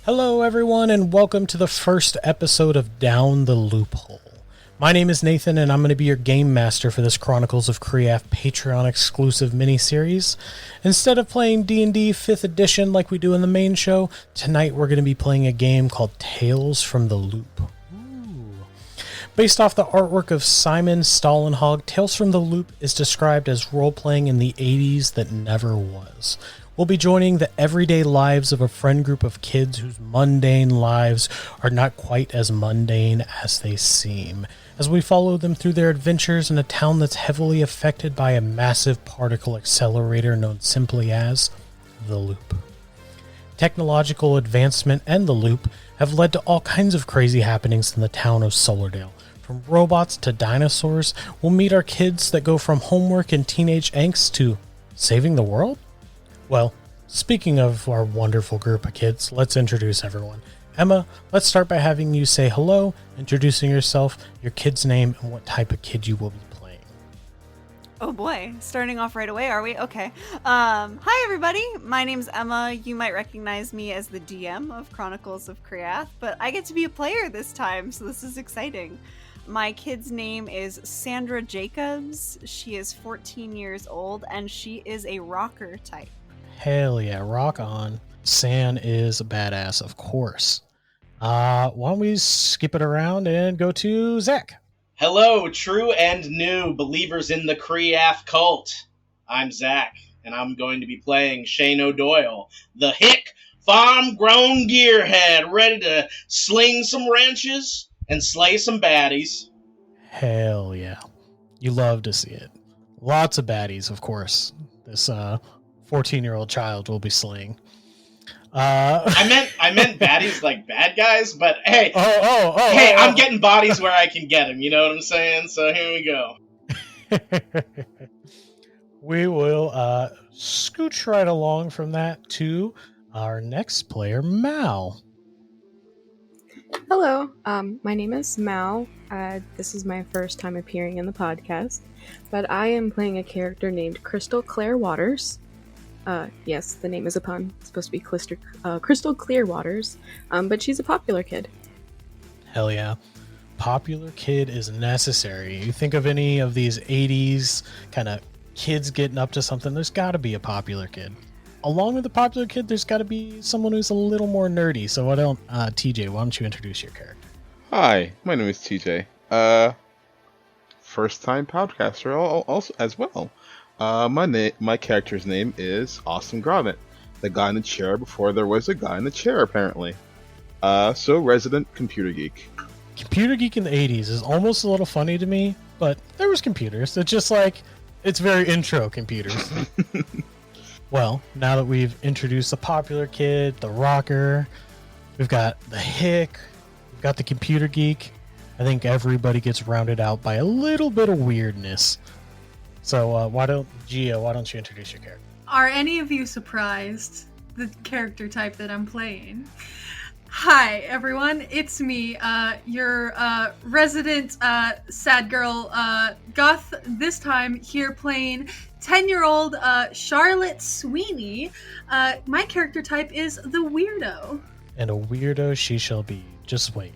Hello, everyone, and welcome to the first episode of Down the Loophole. My name is Nathan, and I'm going to be your game master for this Chronicles of Chreathe Patreon exclusive miniseries. Instead of playing D&D 5th edition like we do in the main show, tonight we're going to be playing a game called Tales from the Loop. Based off the artwork of Simon Stallenhog, Tales from the Loop is described as role-playing in the 80s that never was. We'll be joining the everyday lives of a friend group of kids whose mundane lives are not quite as mundane as they seem, as we follow them through their adventures in a town that's heavily affected by a massive particle accelerator known simply as the Loop. Technological advancement and the Loop have led to all kinds of crazy happenings in the town of Solardale. From robots to dinosaurs, we'll meet our kids that go from homework and teenage angst to saving the world? Well, speaking of our wonderful group of kids, let's introduce everyone. Emma, let's start by having you say hello, introducing yourself, your kid's name, and what type of kid you will be playing. Oh boy, starting off right away, are we? Okay. Hi everybody, my name's Emma. You might recognize me as the DM of Chronicles of Chreathe, but I get to be a player this time, so this is exciting. My kid's name is Sandra Jacobs. She is 14 years old, and she is a rocker type. Hell yeah, rock on. San is a badass, of course. Why don't we skip it around and go to Zack? Hello, true and new believers in the Chreathe cult. I'm Zack, and I'm going to be playing Shane O'Doyle, the hick, farm-grown gearhead, ready to sling some wrenches and slay some baddies. Hell yeah. You love to see it. Lots of baddies, of course. This 14-year-old child will be slaying. I meant baddies like bad guys, but hey, hey, I'm getting bodies where I can get them. You know what I'm saying? So here we go. We will scooch right along from that to our next player, Mal. Hello, my name is Mal. This is my first time appearing in the podcast, but I am playing a character named Crystal Claire Waters. Yes, the name is a pun. It's supposed to be Crystal Clear Waters, but she's a popular kid. Hell yeah. Popular kid is necessary. You think of any of these 80s kind of kids getting up to something, there's got to be a popular kid. Along with the popular kid, there's got to be someone who's a little more nerdy. So TJ, why don't you introduce your character? Hi, my name is TJ. First time podcaster also as well. My character's name is Awesome Grommit, the guy in the chair before there was a guy in the chair, apparently. So resident computer geek. Computer geek in the 80s is almost a little funny to me, but there was computers. It's just like, it's very intro computers. Well, now that we've introduced the popular kid, the rocker, we've got the hick, we've got the computer geek, I think everybody gets rounded out by a little bit of weirdness. So why don't you introduce your character? Are any of you surprised the character type that I'm playing? Hi everyone, it's me, your resident sad girl goth, this time here playing 10-year-old Charlotte Sweeney. My character type is the weirdo. And a weirdo she shall be. Just wait.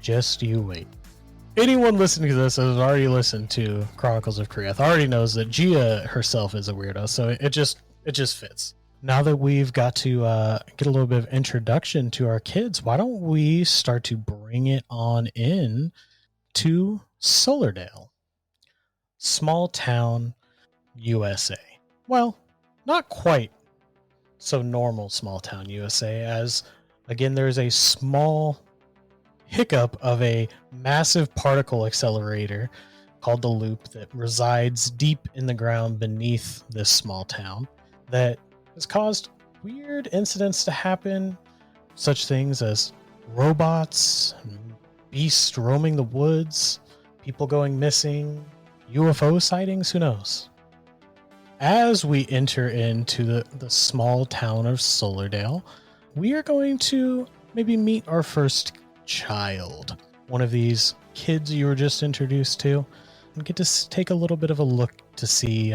Just you wait. Anyone listening to this has already listened to Chronicles of Chreathe already knows that Gia herself is a weirdo, so it just fits. Now that we've got to get a little bit of introduction to our kids, why don't we start to bring it on in to Solardale, small town, USA. Well, not quite so normal small town USA, as again there's a small hiccup of a massive particle accelerator called the Loop that resides deep in the ground beneath this small town that has caused weird incidents to happen, such things as robots, beasts roaming the woods, people going missing, UFO sightings, who knows? As we enter into the small town of Solardale, we are going to maybe meet our first child, one of these kids you were just introduced to, and get to take a little bit of a look to see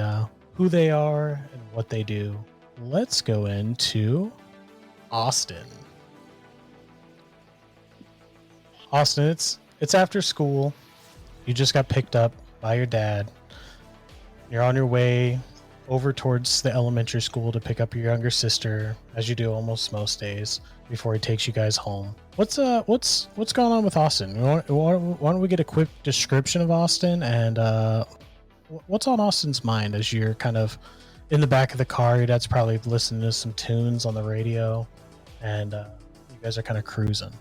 who they are and what they do. Let's go into Austin. Austin, it's after school. You just got picked up by your dad. You're on your way over towards the elementary school to pick up your younger sister, as you do almost most days, before he takes you guys home. What's going on with Austin? Why don't we get a quick description of Austin, and what's on Austin's mind as you're kind of in the back of the car? Your dad's probably listening to some tunes on the radio, and you guys are kind of cruising.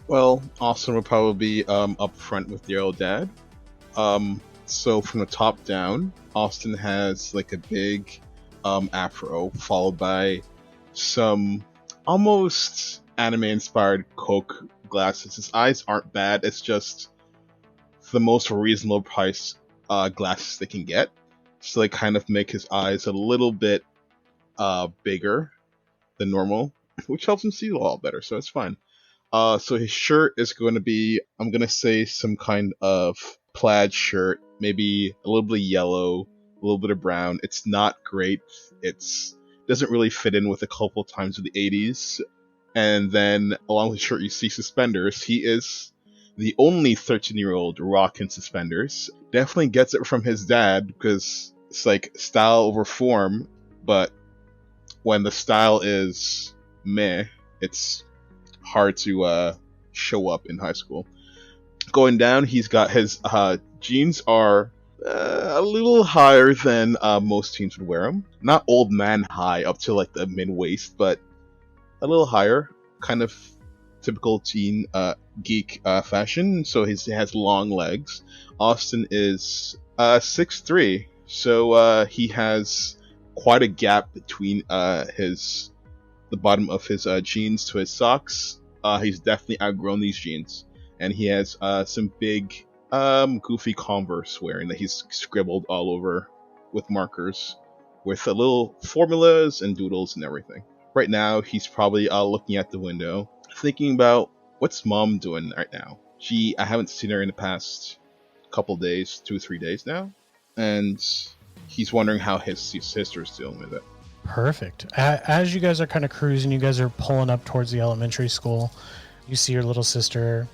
Well, Austin would probably be up front with the old dad. So from the top down, Austin has like a big afro, followed by some almost anime-inspired Coke glasses. His eyes aren't bad. It's just the most reasonable price glasses they can get. So they kind of make his eyes a little bit bigger than normal, which helps him see a lot better. So it's fine. So his shirt is going to be, I'm going to say, some kind of plaid shirt, maybe a little bit of yellow, a little bit of brown. It's not great. It's doesn't really fit in with a couple times of the 80s. And then along with the shirt, you see suspenders. He is the only 13-year-old rocking suspenders. Definitely gets it from his dad because it's like style over form. But when the style is meh, it's hard to show up in high school. Going down, he's got his jeans are a little higher than most teens would wear them. Not old man high up to like the mid waist, but a little higher, kind of typical teen geek fashion. So he has long legs. Austin is 6'3", so he has quite a gap between the bottom of his jeans to his socks. He's definitely outgrown these jeans, and he has some big goofy Converse wearing that he's scribbled all over with markers with little formulas and doodles and everything. Right now he's probably looking at the window thinking about what's mom doing right now. I haven't seen her in the past couple days, 2-3 days now, and he's wondering how his sister's dealing with it. Perfect. As you guys are kind of cruising, you guys are pulling up towards the elementary school. You see your little sister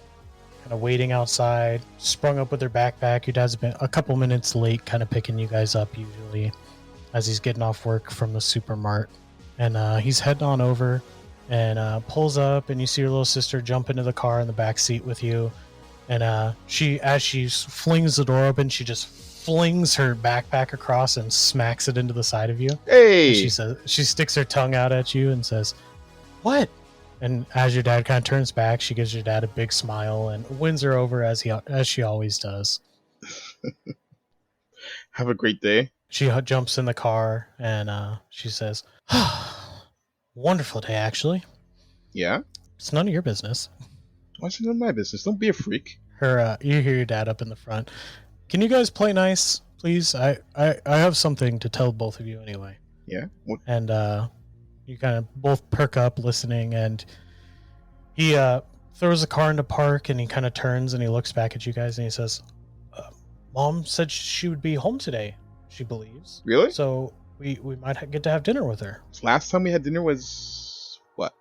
kind of waiting outside, sprung up with her backpack. Your dad's been a couple minutes late, kind of picking you guys up usually as he's getting off work from the supermart. And he's heading on over and pulls up, and you see your little sister jump into the car in the back seat with you. And as she flings the door open, she just flings her backpack across and smacks it into the side of you. Hey! And she sticks her tongue out at you and says, "What?" And as your dad kind of turns back, she gives your dad a big smile and wins her over as she always does. Have a great day. She jumps in the car and she says, "Wonderful day, actually." Yeah? It's none of your business. Why is it none of my business? Don't be a freak. You hear your dad up in the front. "Can you guys play nice, please? I have something to tell both of you anyway." Yeah? What? And you kind of both perk up listening, and he throws the car into park, and he kind of turns and he looks back at you guys and he says, "Mom said she would be home today, she believes. Really? So we might get to have dinner with her." Last time we had dinner was what?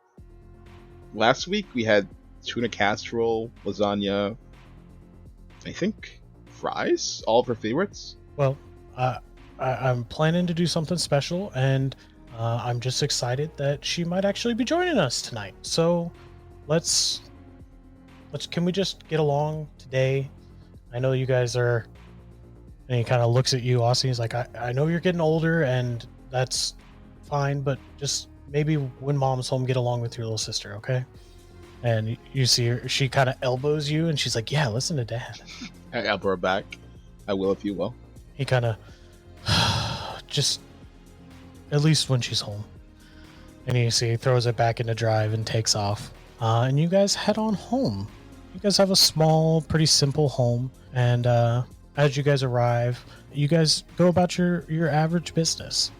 Last week we had tuna casserole, lasagna, I think fries, all of her favorites. Well, I'm planning to do something special, and I'm just excited that she might actually be joining us tonight. So can we just get along today? I know you guys are, and he kind of looks at you, Austin. He's like, I know you're getting older, and that's fine, but just maybe when mom's home, get along with your little sister, okay? And you see her, she kind of elbows you, and she's like, "Yeah, listen to dad." I elbow her back. I will if you will. He kind of just, at least when she's home. And you see he throws it back into drive and takes off. And you guys head on home. You guys have a small, pretty simple home. And as you guys arrive, you guys go about your average business.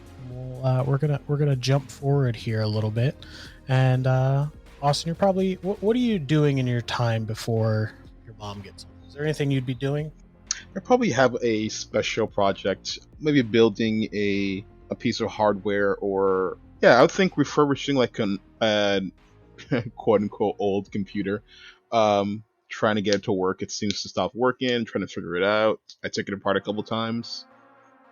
We're gonna jump forward here a little bit. And Austin, you're probably, what are you doing in your time before your mom gets home? Is there anything you'd be doing? I probably have a special project, maybe building a piece of hardware, or I would think refurbishing like an quote unquote old computer. trying to get it to work. It seems to stop working. Trying to figure it out. I took it apart a couple times.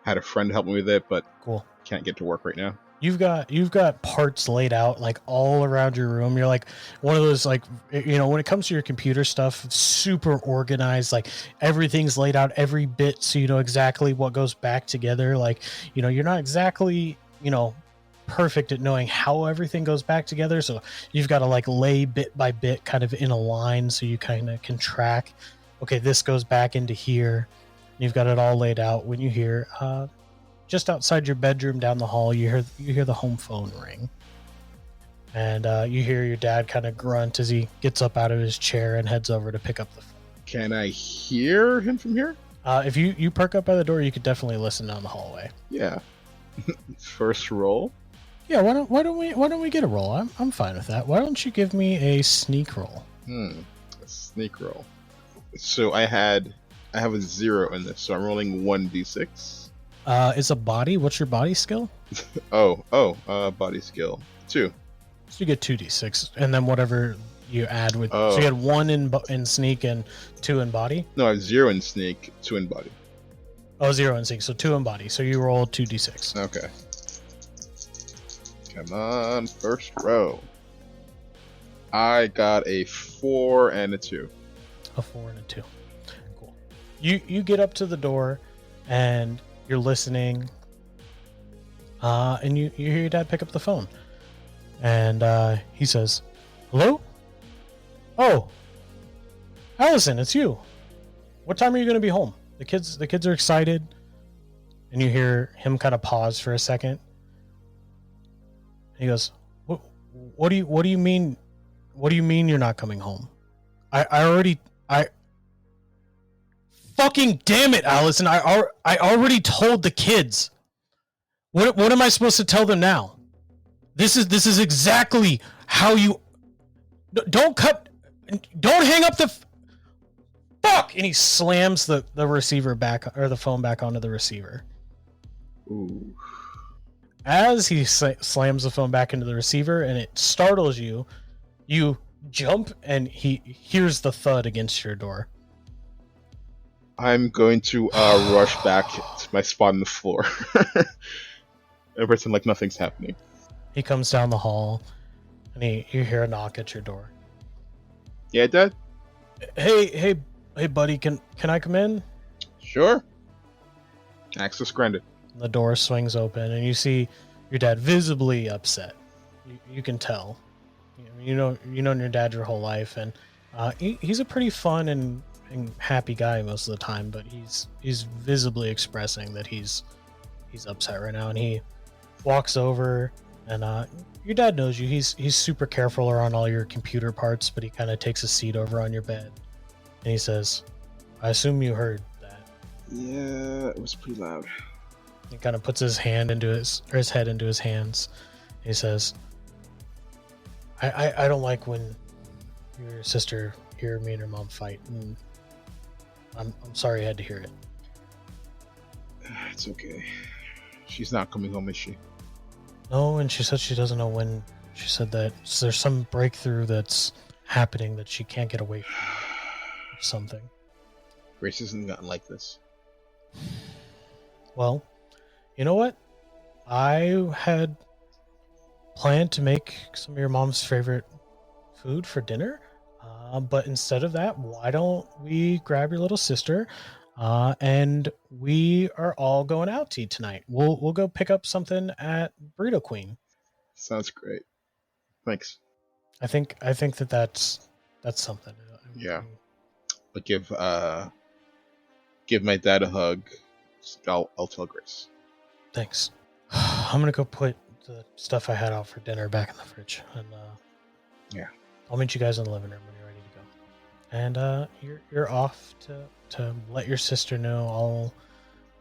Had a friend help me with it, but Cool. can't get to work right now. You've got parts laid out like all around your room. You're like one of those, like, you know, when it comes to your computer stuff, it's super organized. Like everything's laid out every bit, so you know exactly what goes back together. Like, you know, you're not exactly, you know, perfect at knowing how everything goes back together. So you've got to like lay bit by bit kind of in a line, so you kind of can track, okay, this goes back into here. You've got it all laid out. When you hear just outside your bedroom down the hall, you hear the home phone ring, and you hear your dad kind of grunt as he gets up out of his chair and heads over to pick up the phone. Can I hear him from here? If you perk up by the door, you could definitely listen down the hallway. Yeah. First roll. Yeah, why don't we get a roll? I'm fine with that. Why don't you give me a sneak roll? A sneak roll. So I have a 0 in this, so I'm rolling 1d6. It's a body. What's your body skill? Body skill 2. So you get 2d6, and then whatever you add with. Oh. So you had 1 in sneak and 2 in body. No, I have 0 in sneak, 2 in body. Oh, 0 in sneak, so 2 in body. So you roll 2d6. Okay. Come on, first row. I got a 4 and a 2. A 4 and a 2. Cool. You get up to the door, and you're listening, and you hear your dad pick up the phone, and he says, "Hello? Oh, Allison, it's you. What time are you going to be home? The kids are excited." And you hear him kind of pause for a second. He goes, "What do you mean? What do you mean you're not coming home? I fucking damn it, Allison! I already told the kids. What am I supposed to tell them now? This is exactly how you. Don't hang up the fuck!" And he slams the receiver back, or the phone back onto the receiver. Ooh. As he slams the phone back into the receiver, and it startles you, you jump, and he hears the thud against your door. I'm going to rush back to my spot on the floor and pretend like nothing's happening. He comes down the hall, and you hear a knock at your door. Yeah, Dad? Hey, buddy, can I come in? Sure. Access granted. The door swings open, and you see your dad visibly upset. You can tell. You know your dad your whole life, and he's a pretty fun and happy guy most of the time, but he's visibly expressing that he's upset right now. And he walks over, and your dad knows you. He's super careful around all your computer parts, but he kind of takes a seat over on your bed, and he says, "I assume you heard that." Yeah, it was pretty loud. He kind of puts his head into his hands. He says, I don't like when your sister hear me and her mom fight, and I'm sorry I had to hear it." It's okay. She's not coming home, is she? No, and she said she doesn't know when. She said that there's some breakthrough that's happening that she can't get away from, or something. Grace hasn't gotten like this. Well, you know what? I had planned to make some of your mom's favorite food for dinner, but instead of that, why don't we grab your little sister, and we are all going out to eat tonight. We'll go pick up something at Burrito Queen. Sounds great. Thanks. I think that's something. Yeah. But give my dad a hug. I'll tell Grace. Thanks. I'm gonna go put the stuff I had out for dinner back in the fridge, and yeah, I'll meet you guys in the living room when you're ready to go. And you're off to let your sister know all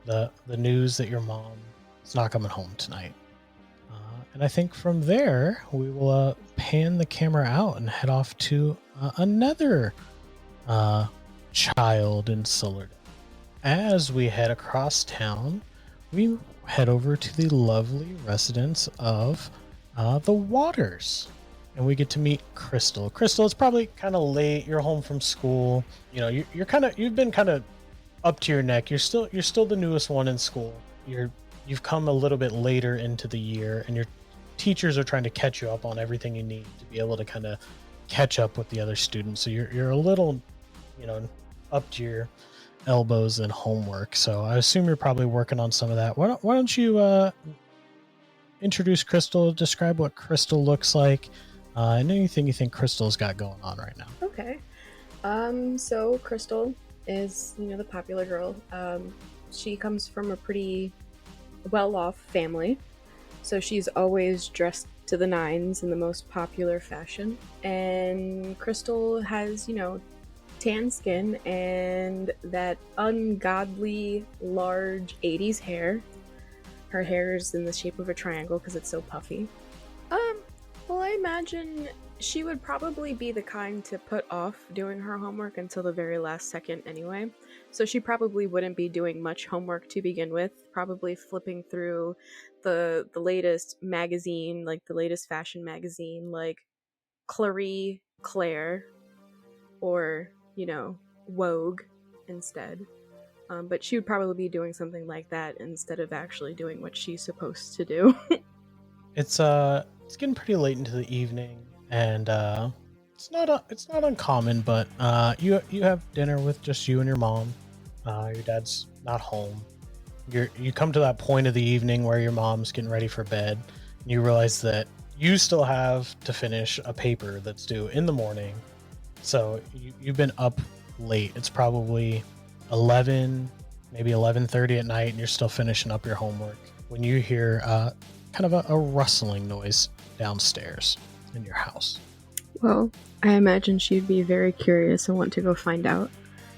the news that your mom is not coming home tonight. And I think from there we will pan the camera out and head off to another child in Sillerton. As we head across town, we head over to the lovely residence of the Waters. and we get to meet Crystal. Crystal, it's probably kind of late. You're home from school. You know, you've been kind of up to your neck. You're still the newest one in school. You've come a little bit later into the year, and your teachers are trying to catch you up on everything you need to be able to kind of catch up with the other students. So you're a little, up to your elbows in homework. So I assume you're probably working on some of that. Why don't you introduce Crystal, describe what Crystal looks like, and anything you think Crystal's got going on right now. Okay. So Crystal is, the popular girl. She comes from a pretty well-off family, so she's always dressed to the nines in the most popular fashion. And Crystal has, tan skin and that ungodly large 80s hair. Her hair is in the shape of a triangle because it's so puffy. Well, I imagine she would probably be the kind to put off doing her homework until the very last second anyway. So she probably wouldn't be doing much homework to begin with, probably flipping through the latest magazine, like the latest fashion magazine, like Chloe Claire, or, Vogue instead. But she would probably be doing something like that instead of actually doing what she's supposed to do. It's getting pretty late into the evening, and it's not uncommon, but you have dinner with just you and your mom. Your dad's not home. You come to that point of the evening where your mom's getting ready for bed, and you realize that you still have to finish a paper that's due in the morning. So you've been up late. It's probably 11, maybe 11:30 at night, and you're still finishing up your homework when you hear kind of a rustling noise downstairs in your house. Well, I imagine she'd be very curious and want to go find out.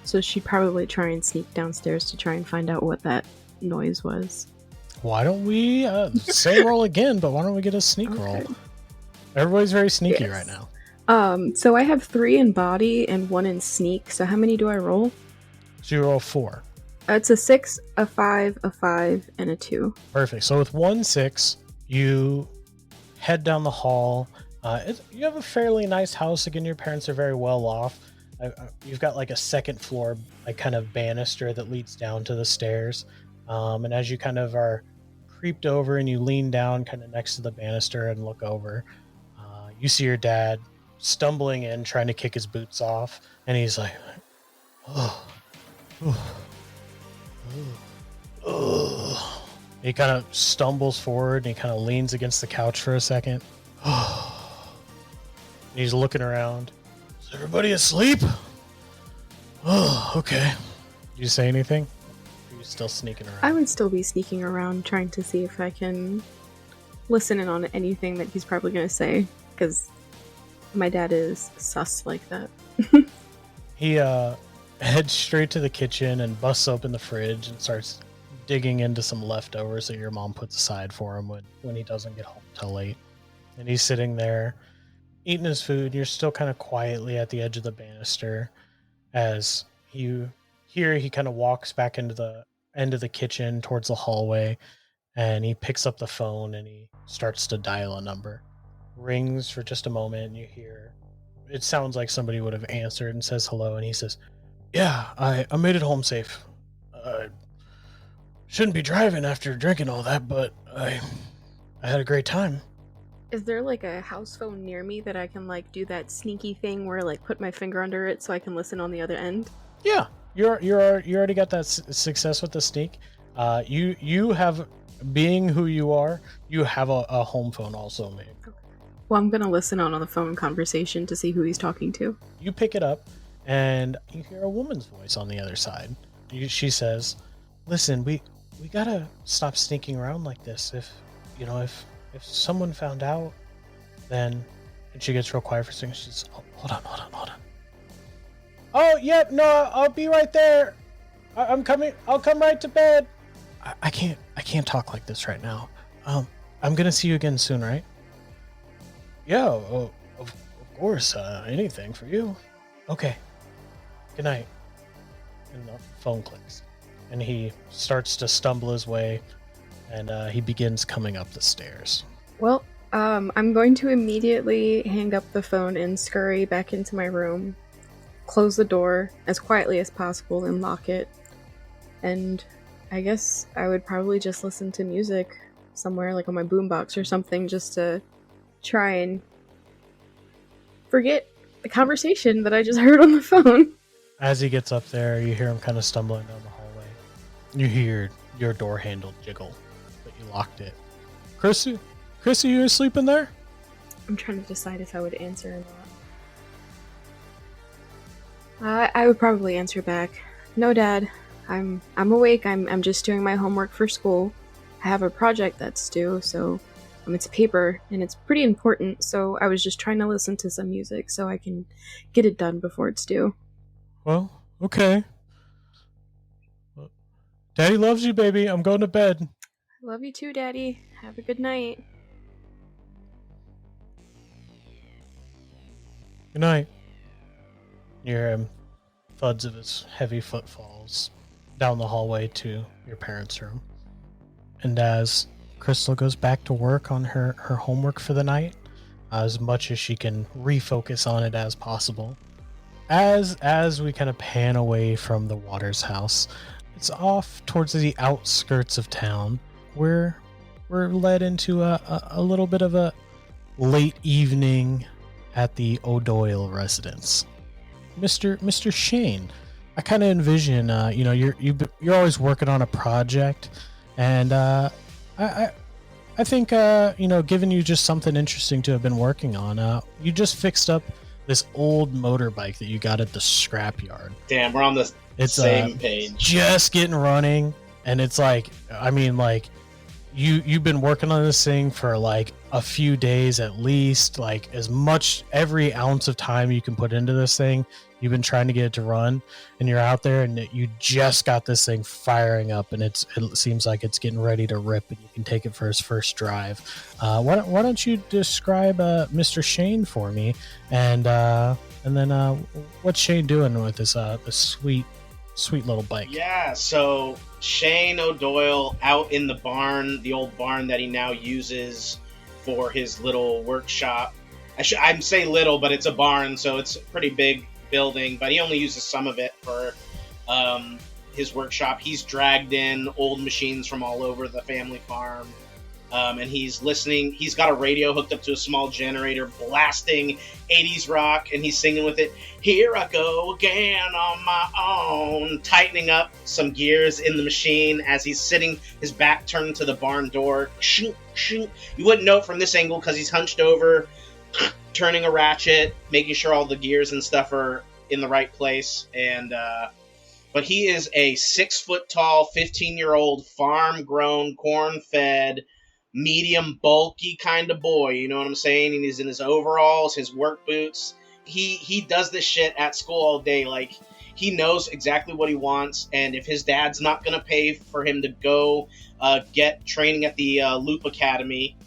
So she'd probably try and sneak downstairs to try and find out what that noise was. Why don't we say roll again, but why don't we get a sneak roll? Everybody's very sneaky right now. So I have 3 in body and 1 in sneak. So how many do I roll? So you roll 4. It's a 6, a 5, a 5, and a 2. Perfect. So with 1 6, you head down the hall. You have a fairly nice house. Again, your parents are very well off. You've got like a second floor, like kind of banister that leads down to the stairs. And as you kind of are creeped over and you lean down kind of next to the banister and look over, you see your dad stumbling in, trying to kick his boots off. And he's like, He kind of stumbles forward and he kind of leans against the couch for a second. He's looking around. Is everybody asleep? Oh, okay. Did you say anything? Or are you still sneaking around? I would still be sneaking around trying to see if I can listen in on anything that he's probably going to say, because my dad is sus like that. He heads straight to the kitchen and busts open the fridge and starts digging into some leftovers that your mom puts aside for him when he doesn't get home till late. And he's sitting there eating his food. You're still kind of quietly at the edge of the banister as you hear he kind of walks back into the end of the kitchen towards the hallway, and he picks up the phone and he starts to dial a number. Rings for just a moment, and you hear it sounds like somebody would have answered and says hello, and he says, "Yeah, I made it home safe. I shouldn't be driving after drinking all that, but I had a great time." Is there like a house phone near me that I can like do that sneaky thing where like put my finger under it so I can listen on the other end? Yeah, you already got that success with the sneak. You have, being who you are, you have a home phone also made. Okay. Well, I'm gonna listen on the phone conversation to see who he's talking to. You pick it up, and you hear a woman's voice on the other side. She says, "Listen, we gotta stop sneaking around like this. If someone found out, then..." And she gets real quiet for a second. She says, "Oh, hold on. Oh, yep, no, I'll be right there. I'm coming. I'll come right to bed. I can't talk like this right now. I'm gonna see you again soon, right?" "Yeah, of course. Anything for you." "Okay. Good night." And the phone clicks, and he starts to stumble his way, and he begins coming up the stairs. Well, I'm going to immediately hang up the phone and scurry back into my room, close the door as quietly as possible, and lock it. And I guess I would probably just listen to music somewhere, like on my boombox or something, just to try and forget the conversation that I just heard on the phone. As he gets up there, you hear him kind of stumbling down the hallway. You hear your door handle jiggle, but you locked it. Chrissy, you asleep in there? I'm trying to decide if I would answer or not. I would probably answer back. No, Dad. I'm awake. I'm just doing my homework for school. I have a project that's due, so it's paper and it's pretty important. So I was just trying to listen to some music so I can get it done before it's due. Well, okay. Daddy loves you, baby. I'm going to bed. Love you too, Daddy. Have a good night. Good night. You hear him thuds of his heavy footfalls down the hallway to your parents' room. And as Crystal goes back to work on her homework for the night, as much as she can refocus on it as possible, as we kind of pan away from the Waters house, it's off towards the outskirts of town. We're led into a little bit of a late evening at the O'Doyle residence. Mr. Shane, I kind of envision, you're always working on a project, and I think, giving you just something interesting to have been working on. You just fixed up this old motorbike that you got at the scrapyard. Damn, we're on the same page. Just getting running, and it's like, you've been working on this thing for like a few days at least, like as much every ounce of time you can put into this thing. You've been trying to get it to run, and you're out there, and you just got this thing firing up, and it seems like it's getting ready to rip, and you can take it for its first drive. Why don't you describe Mr. Shane for me, and then what's Shane doing with this sweet little bike? Yeah, so Shane O'Doyle out in the barn, the old barn that he now uses for his little workshop. I'm saying little, but it's a barn, so it's a pretty big building, but he only uses some of it for his workshop. He's dragged in old machines from all over the family farm, and he's listening. He's got a radio hooked up to a small generator blasting 80s rock, and he's singing with it. Here I go again on my own, tightening up some gears in the machine as he's sitting, his back turned to the barn door. You wouldn't know it from this angle because he's hunched over, turning a ratchet, making sure all the gears and stuff are in the right place. And but he is a 6 foot tall, 15-year-old, farm-grown, corn-fed, medium, bulky kind of boy. You know what I'm saying? And he's in his overalls, his work boots. He does this shit at school all day. Like, he knows exactly what he wants, and if his dad's not going to pay for him to go get training at the Loop Academy,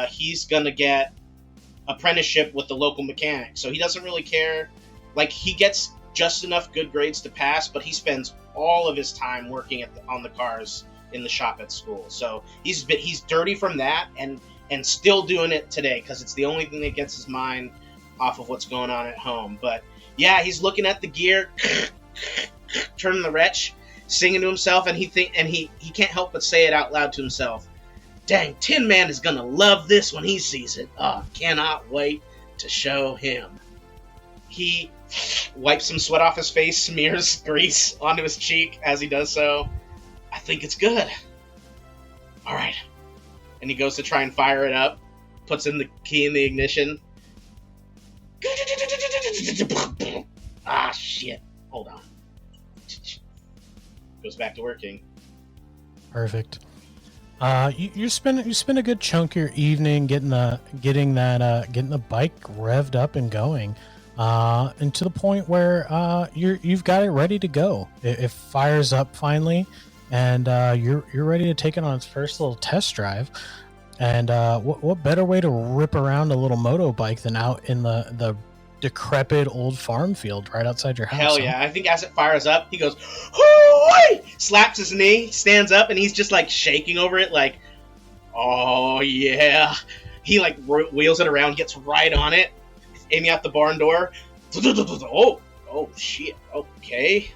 he's going to get apprenticeship with the local mechanic. So he doesn't really care. Like, he gets just enough good grades to pass, but he spends all of his time working on the cars in the shop at school. So he's dirty from that, and still doing it today because it's the only thing that gets his mind off of what's going on at home. But yeah, he's looking at the gear, turning the wretch, singing to himself, and he can't help but say it out loud to himself. Dang, Tin Man is gonna love this when he sees it. Oh, cannot wait to show him. He wipes some sweat off his face, smears grease onto his cheek as he does so. I think it's good. All right. And he goes to try and fire it up, puts in the key in the ignition. Ah, shit. Hold on. Goes back to working. Perfect. You spend a good chunk of your evening getting the bike revved up and going, and to the point where you've got it ready to go. It fires up finally, and you're ready to take it on its first little test drive. And what better way to rip around a little motorbike than out in the decrepit old farm field right outside your house? Hell yeah. I think as it fires up, he goes, hoo-wee! Slaps his knee, stands up, and he's just like shaking over it like, oh yeah, He like wheels it around, gets right on it, aiming out the barn door. Oh shit. Okay.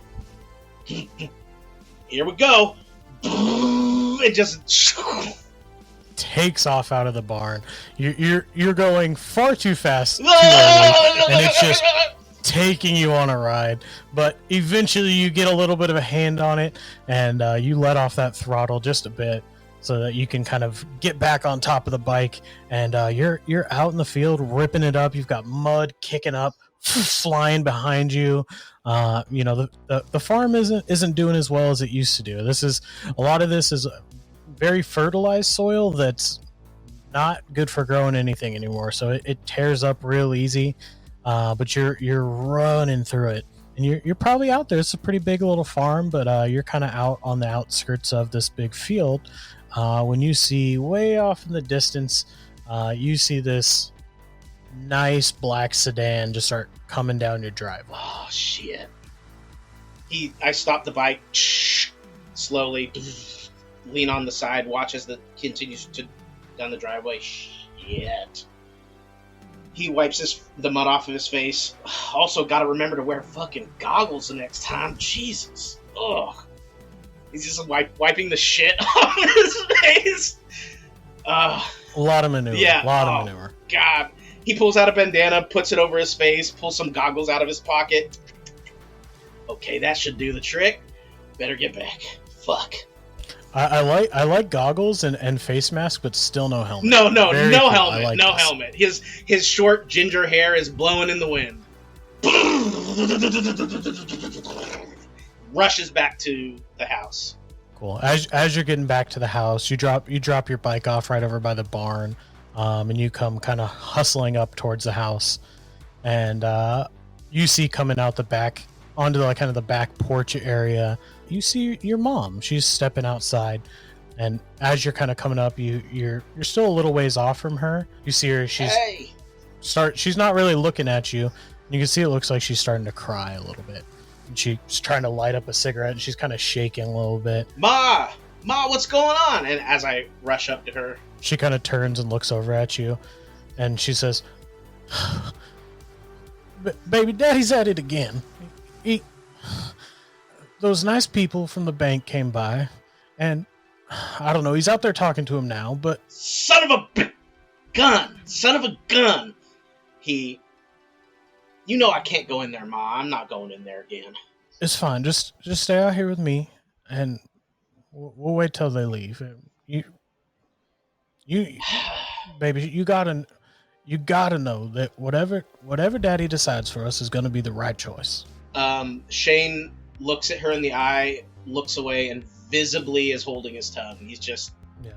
Here we go. It just takes off out of the barn. You're going far too fast, too early, and it's just taking you on a ride. But eventually, you get a little bit of a hand on it, and you let off that throttle just a bit, so that you can kind of get back on top of the bike. And you're out in the field ripping it up. You've got mud kicking up, flying behind you. The farm isn't doing as well as it used to do. A lot of this is very fertilized soil that's not good for growing anything anymore, so it tears up real easy. But you're running through it, and you're probably out there. It's a pretty big little farm, but you're kind of out on the outskirts of this big field. When you see way off in the distance, you see this nice black sedan just start coming down your driveway. Oh shit! I stop the bike slowly. Lean on the side, watch as it continues down the driveway. Shit. He wipes the mud off of his face. Also, gotta remember to wear fucking goggles the next time. Jesus. Ugh. He's just wiping the shit off his face. A lot of manure. Yeah. A lot of manure. God. He pulls out a bandana, puts it over his face, pulls some goggles out of his pocket. Okay, that should do the trick. Better get back. Fuck. I like goggles and face mask, but still no helmet. No Very cool. helmet. Like no helmet. His short ginger hair is blowing in the wind. Rushes back to the house. Cool. As you're getting back to the house, you drop your bike off right over by the barn, and you come kind of hustling up towards the house, and you see coming out the back onto the kind of the back porch area. You see your mom. She's stepping outside, and as you're kind of coming up, you're still a little ways off from her. You see her. She's not really looking at you. You can see it looks like she's starting to cry a little bit. And she's trying to light up a cigarette, and she's kind of shaking a little bit. Ma, what's going on? And as I rush up to her, she kind of turns and looks over at you, and she says, "Baby, Daddy's at it again. Those nice people from the bank came by, and I don't know, he's out there talking to him now, but..." Son of a gun! You know I can't go in there, Ma. I'm not going in there again. It's fine. Just stay out here with me, and we'll wait till they leave. You, baby, you gotta know that whatever Daddy decides for us is going to be the right choice. Shane looks at her in the eye, looks away, and visibly is holding his tongue. He's just... Yeah.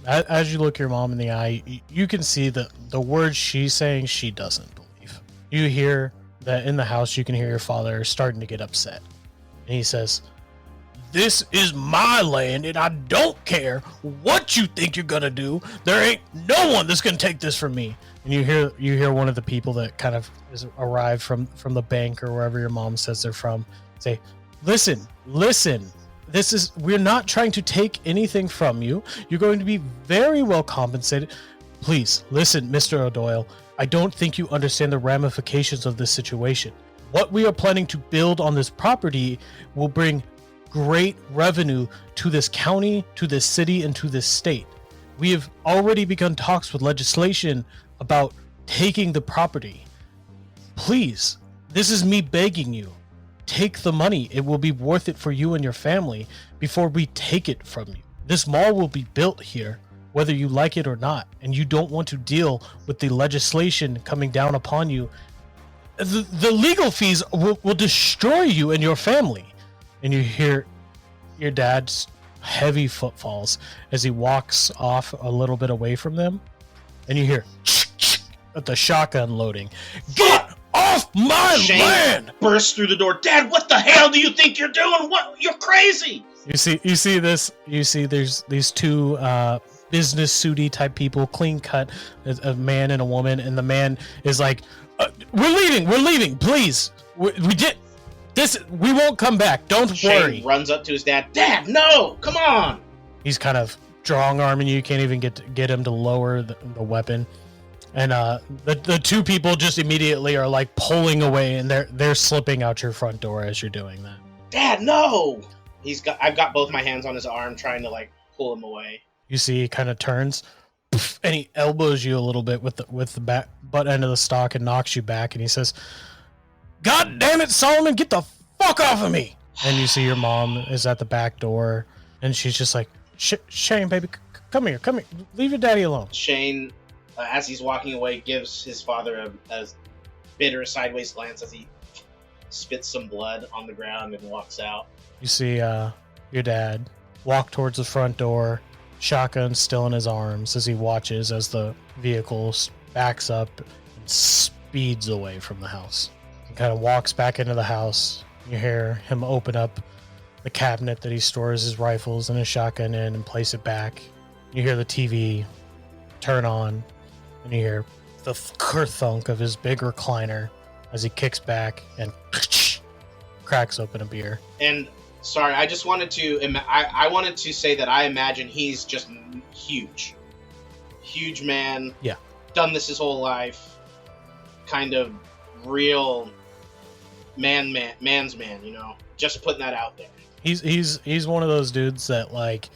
As you look your mom in the eye, you can see that the words she's saying, she doesn't believe. You hear that in the house, you can hear your father starting to get upset. And he says, "This is my land, and I don't care what you think you're gonna do. There ain't no one that's gonna take this from me." And you hear one of the people that kind of is arrived from the bank or wherever your mom says they're from say, Listen, we're not trying to take anything from you. You're going to be very well compensated. Please, listen, Mr. O'Doyle, I don't think you understand the ramifications of this situation. What we are planning to build on this property will bring great revenue to this county, to this city, and to this state. We have already begun talks with legislation about taking the property. Please, this is me begging you. Take the money. It will be worth it for you and your family before we take it from you. This mall will be built here, whether you like it or not, and you don't want to deal with the legislation coming down upon you. The legal fees will destroy you and your family." And you hear your dad's heavy footfalls as he walks off a little bit away from them, and you hear at the shotgun loading. "Get off my Shane land!" bursts through the door. "Dad, what the hell do you think you're doing? What? You're crazy!" You see there's these two business suity type people, clean cut, a man and a woman, and the man is like, we're leaving, please. We did this. We won't come back. Don't worry." Shane runs up to his dad. "Dad, no! Come on!" He's kind of strong arming you. You can't even get him to lower the weapon. And the two people just immediately are like pulling away, and they're slipping out your front door as you're doing that. Dad, no! I've got both my hands on his arm trying to like pull him away. You see he kind of turns, and he elbows you a little bit with the butt end of the stock and knocks you back, and he says, "God damn it, Solomon, get the fuck off of me!" And you see your mom is at the back door, and she's just like, Shane, baby, come here, leave your daddy alone. Shane, as he's walking away, gives his father a bitter sideways glance as he spits some blood on the ground and walks out. You see your dad walk towards the front door, shotgun still in his arms, as he watches as the vehicle backs up and speeds away from the house. He kind of walks back into the house. You hear him open up the cabinet that he stores his rifles and his shotgun in and place it back. You hear the TV turn on, and you hear the thunk of his big recliner as he kicks back and cracks open a beer. And sorry, I just wanted to I wanted to say that I imagine he's just huge man. Yeah, done this his whole life. Kind of real man's man, you know. Just putting that out there. He's one of those dudes that like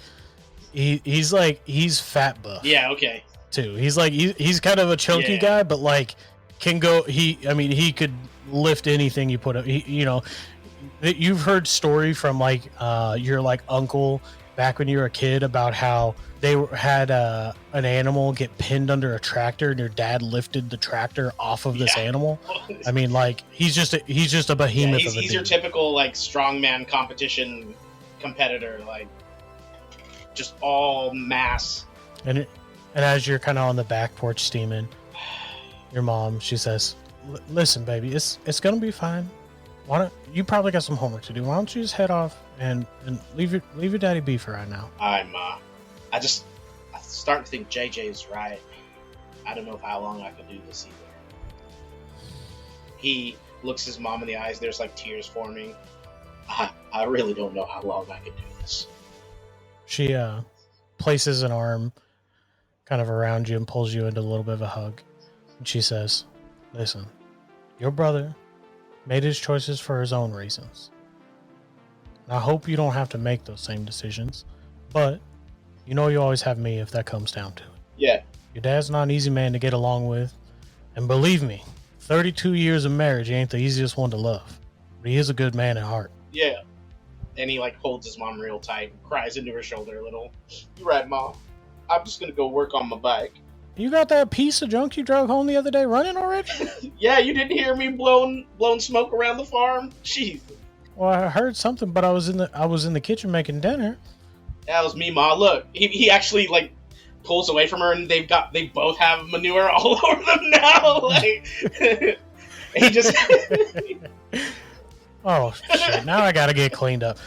he's fat buff. Yeah, okay. Too. He's kind of a chunky guy, but like can go. He could lift anything you put up. You've heard story from like your like uncle back when you were a kid about how they had an animal get pinned under a tractor, and your dad lifted the tractor off of this animal. I mean, like he's just a behemoth. Yeah, he's your typical like strongman competition competitor, like just all mass. And as you're kind of on the back porch steaming, your mom, she says, "Listen, baby, it's gonna be fine. Why don't you probably got some homework to do? Why don't you just head off and leave your daddy be for right now?" I'm starting to think JJ's right. I don't know how long I can do this either. He looks his mom in the eyes. There's like tears forming. I really don't know how long I can do this. She places an arm kind of around you and pulls you into a little bit of a hug. And she says, "Listen, your brother made his choices for his own reasons. And I hope you don't have to make those same decisions, but you know you always have me if that comes down to it. Yeah. Your dad's not an easy man to get along with, and believe me, 32 years of marriage ain't the easiest one to love, but he is a good man at heart." Yeah. And he like holds his mom real tight and cries into her shoulder a little. "You're right, Mom. I'm just gonna go work on my bike." "You got that piece of junk you drove home the other day running already?" Yeah, you didn't hear me blowing smoke around the farm? Jeez. "Well, I heard something, but I was in the kitchen making dinner." That was me, Ma. Look, he actually like pulls away from her, and they both have manure all over them now. Like he just. Oh shit! Now I gotta get cleaned up.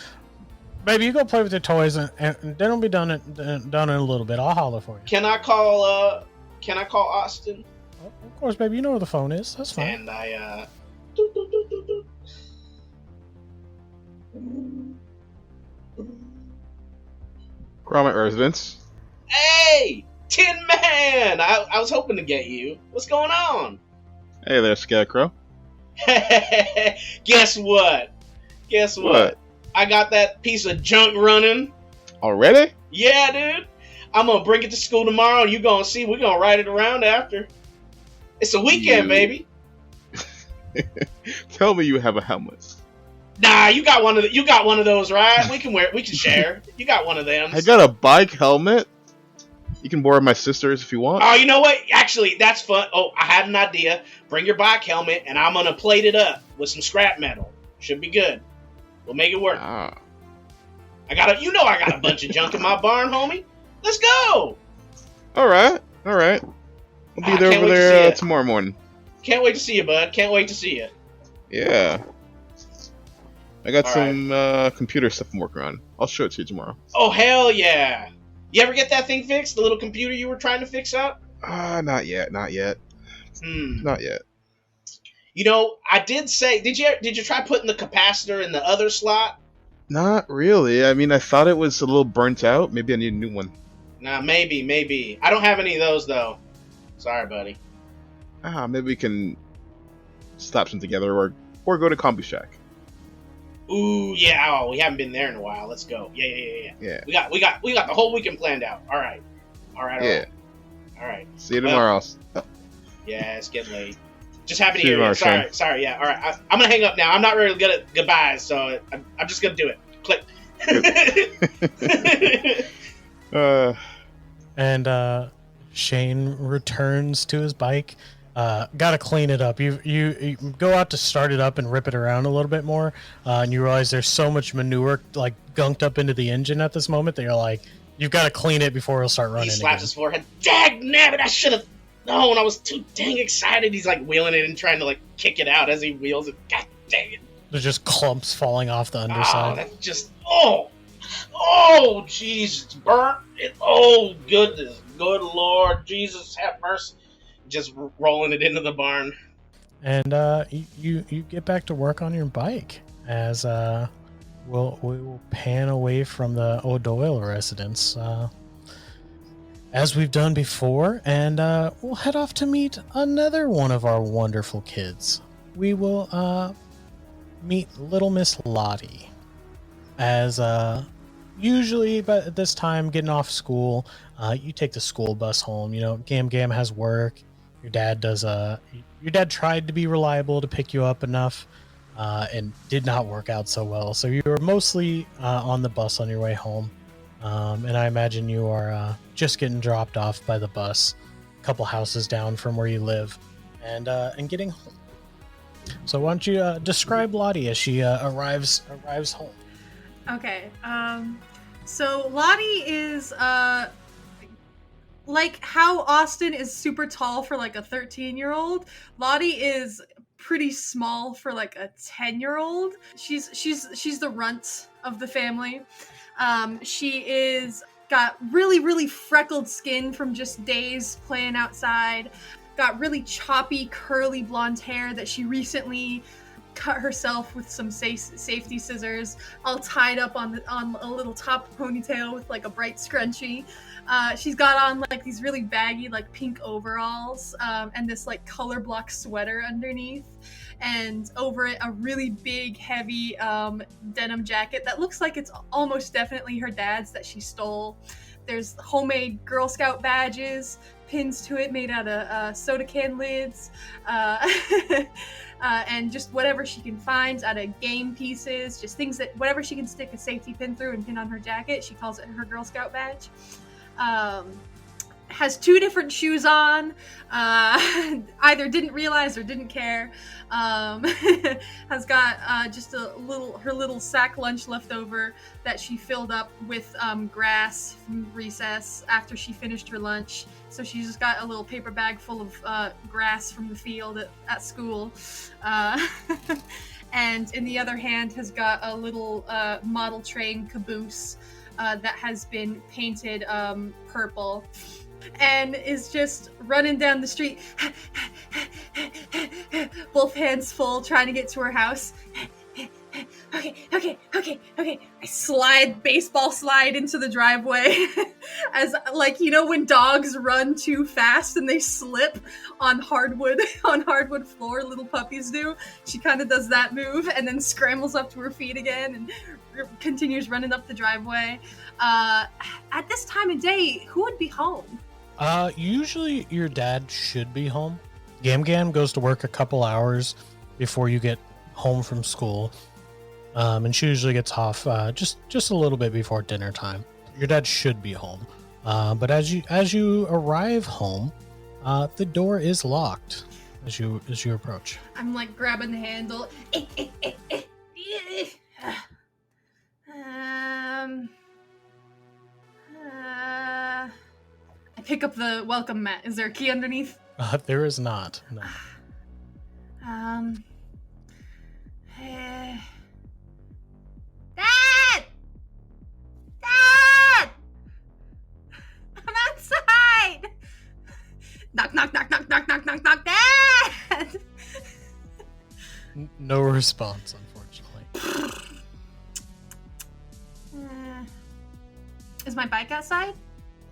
Baby, you go play with your toys, and then it'll be done in a little bit. I'll holler for you. Can I call Austin? Oh, of course, baby. You know where the phone is. That's fine. And I Grommit residence. Hey, Tin Man! I was hoping to get you. What's going on? Hey there, Scarecrow. Guess what? What? I got that piece of junk running. Already? Yeah, dude. I'm gonna bring it to school tomorrow, and you gonna see. We're gonna ride it around after. It's a weekend, baby. Tell me you have a helmet. Nah, you got one of those, right? We can share. You got one of them. I got a bike helmet. You can borrow my sister's if you want. Oh, you know what? Actually, that's fun. Oh, I had an idea. Bring your bike helmet, and I'm gonna plate it up with some scrap metal. Should be good. We'll make it work. Ah. I got a bunch of junk in my barn, homie. Let's go. All right. I'll be there over there tomorrow morning. Can't wait to see you, bud. Can't wait to see you. Yeah. I got some computer stuff I'm working on. I'll show it to you tomorrow. Oh, hell yeah. You ever get that thing fixed? The little computer you were trying to fix up? Not yet. Not yet. You know, I did say, did you try putting the capacitor in the other slot? Not really. I mean, I thought it was a little burnt out. Maybe I need a new one. Nah, maybe. I don't have any of those though. Sorry, buddy. Maybe we can slap some together or go to Combi Shack. Ooh, yeah. Oh, we haven't been there in a while. Let's go. Yeah. Yeah. We got the whole weekend planned out. All right. Yeah. All right. See you tomorrow. Yeah, it's getting late. Just happy to See you hear you. tomorrow, Sorry. Yeah. All right. I'm gonna hang up now. I'm not really good at goodbyes, so I'm just gonna do it. Click. And Shane returns to his bike. Gotta clean it up. You go out to start it up and rip it around a little bit more, and you realize there's so much manure like gunked up into the engine at this moment that you're like, you've got to clean it before it'll start running. He slaps his forehead. Dag nabbit! I should have known. I was too dang excited. He's like wheeling it and trying to like kick it out as he wheels it. God dang it! There's just clumps falling off the underside. Oh, that's just jeez, it's burnt. Oh goodness, good Lord, Jesus have mercy. Just rolling it into the barn. And you get back to work on your bike as we will pan away from the O'Doyle residence as we've done before, and we'll head off to meet another one of our wonderful kids. We will meet Little Miss Lottie, as usually but at this time getting off school, you take the school bus home. You know, Gam has work. Your dad tried to be reliable to pick you up enough, and did not work out so well. So you were mostly on the bus on your way home, and I imagine you are just getting dropped off by the bus, a couple houses down from where you live, and getting home. So why don't you describe Lottie as she arrives home? Okay. So Lottie is like how Austin is super tall for like a 13-year-old. Lottie is pretty small for like a 10-year-old. She's the runt of the family. She is got really freckled skin from just days playing outside. Got really choppy curly blonde hair that she recently cut herself with some safety scissors, all tied up on a little top ponytail with like a bright scrunchie. She's got on like these really baggy like pink overalls, and this like color block sweater underneath, and over it a really big heavy denim jacket that looks like it's almost definitely her dad's that she stole. There's homemade Girl Scout badges, pins to it made out of soda can lids, and just whatever she can find out of game pieces, just things that whatever she can stick a safety pin through and pin on her jacket. She calls it her Girl Scout badge. Has two different shoes on, either didn't realize or didn't care. Has got just her little sack lunch left over that she filled up with grass from recess after she finished her lunch. So she's just got a little paper bag full of grass from the field at school. And in the other hand has got a little model train caboose that has been painted purple, and is just running down the street, both hands full, trying to get to her house. Okay. I baseball slide into the driveway as like, you know, when dogs run too fast and they slip on hardwood floor, little puppies do. She kind of does that move and then scrambles up to her feet again and continues running up the driveway. At this time of day, who would be home? Usually your dad should be home. Gam goes to work a couple hours before you get home from school. And she usually gets off just a little bit before dinner time. Your dad should be home. But as you arrive home, the door is locked as you approach. I'm like grabbing the handle. I pick up the welcome mat. Is there a key underneath? There is not. No. Dad! Dad! I'm outside! Knock, Dad! No response, unfortunately. Is my bike outside?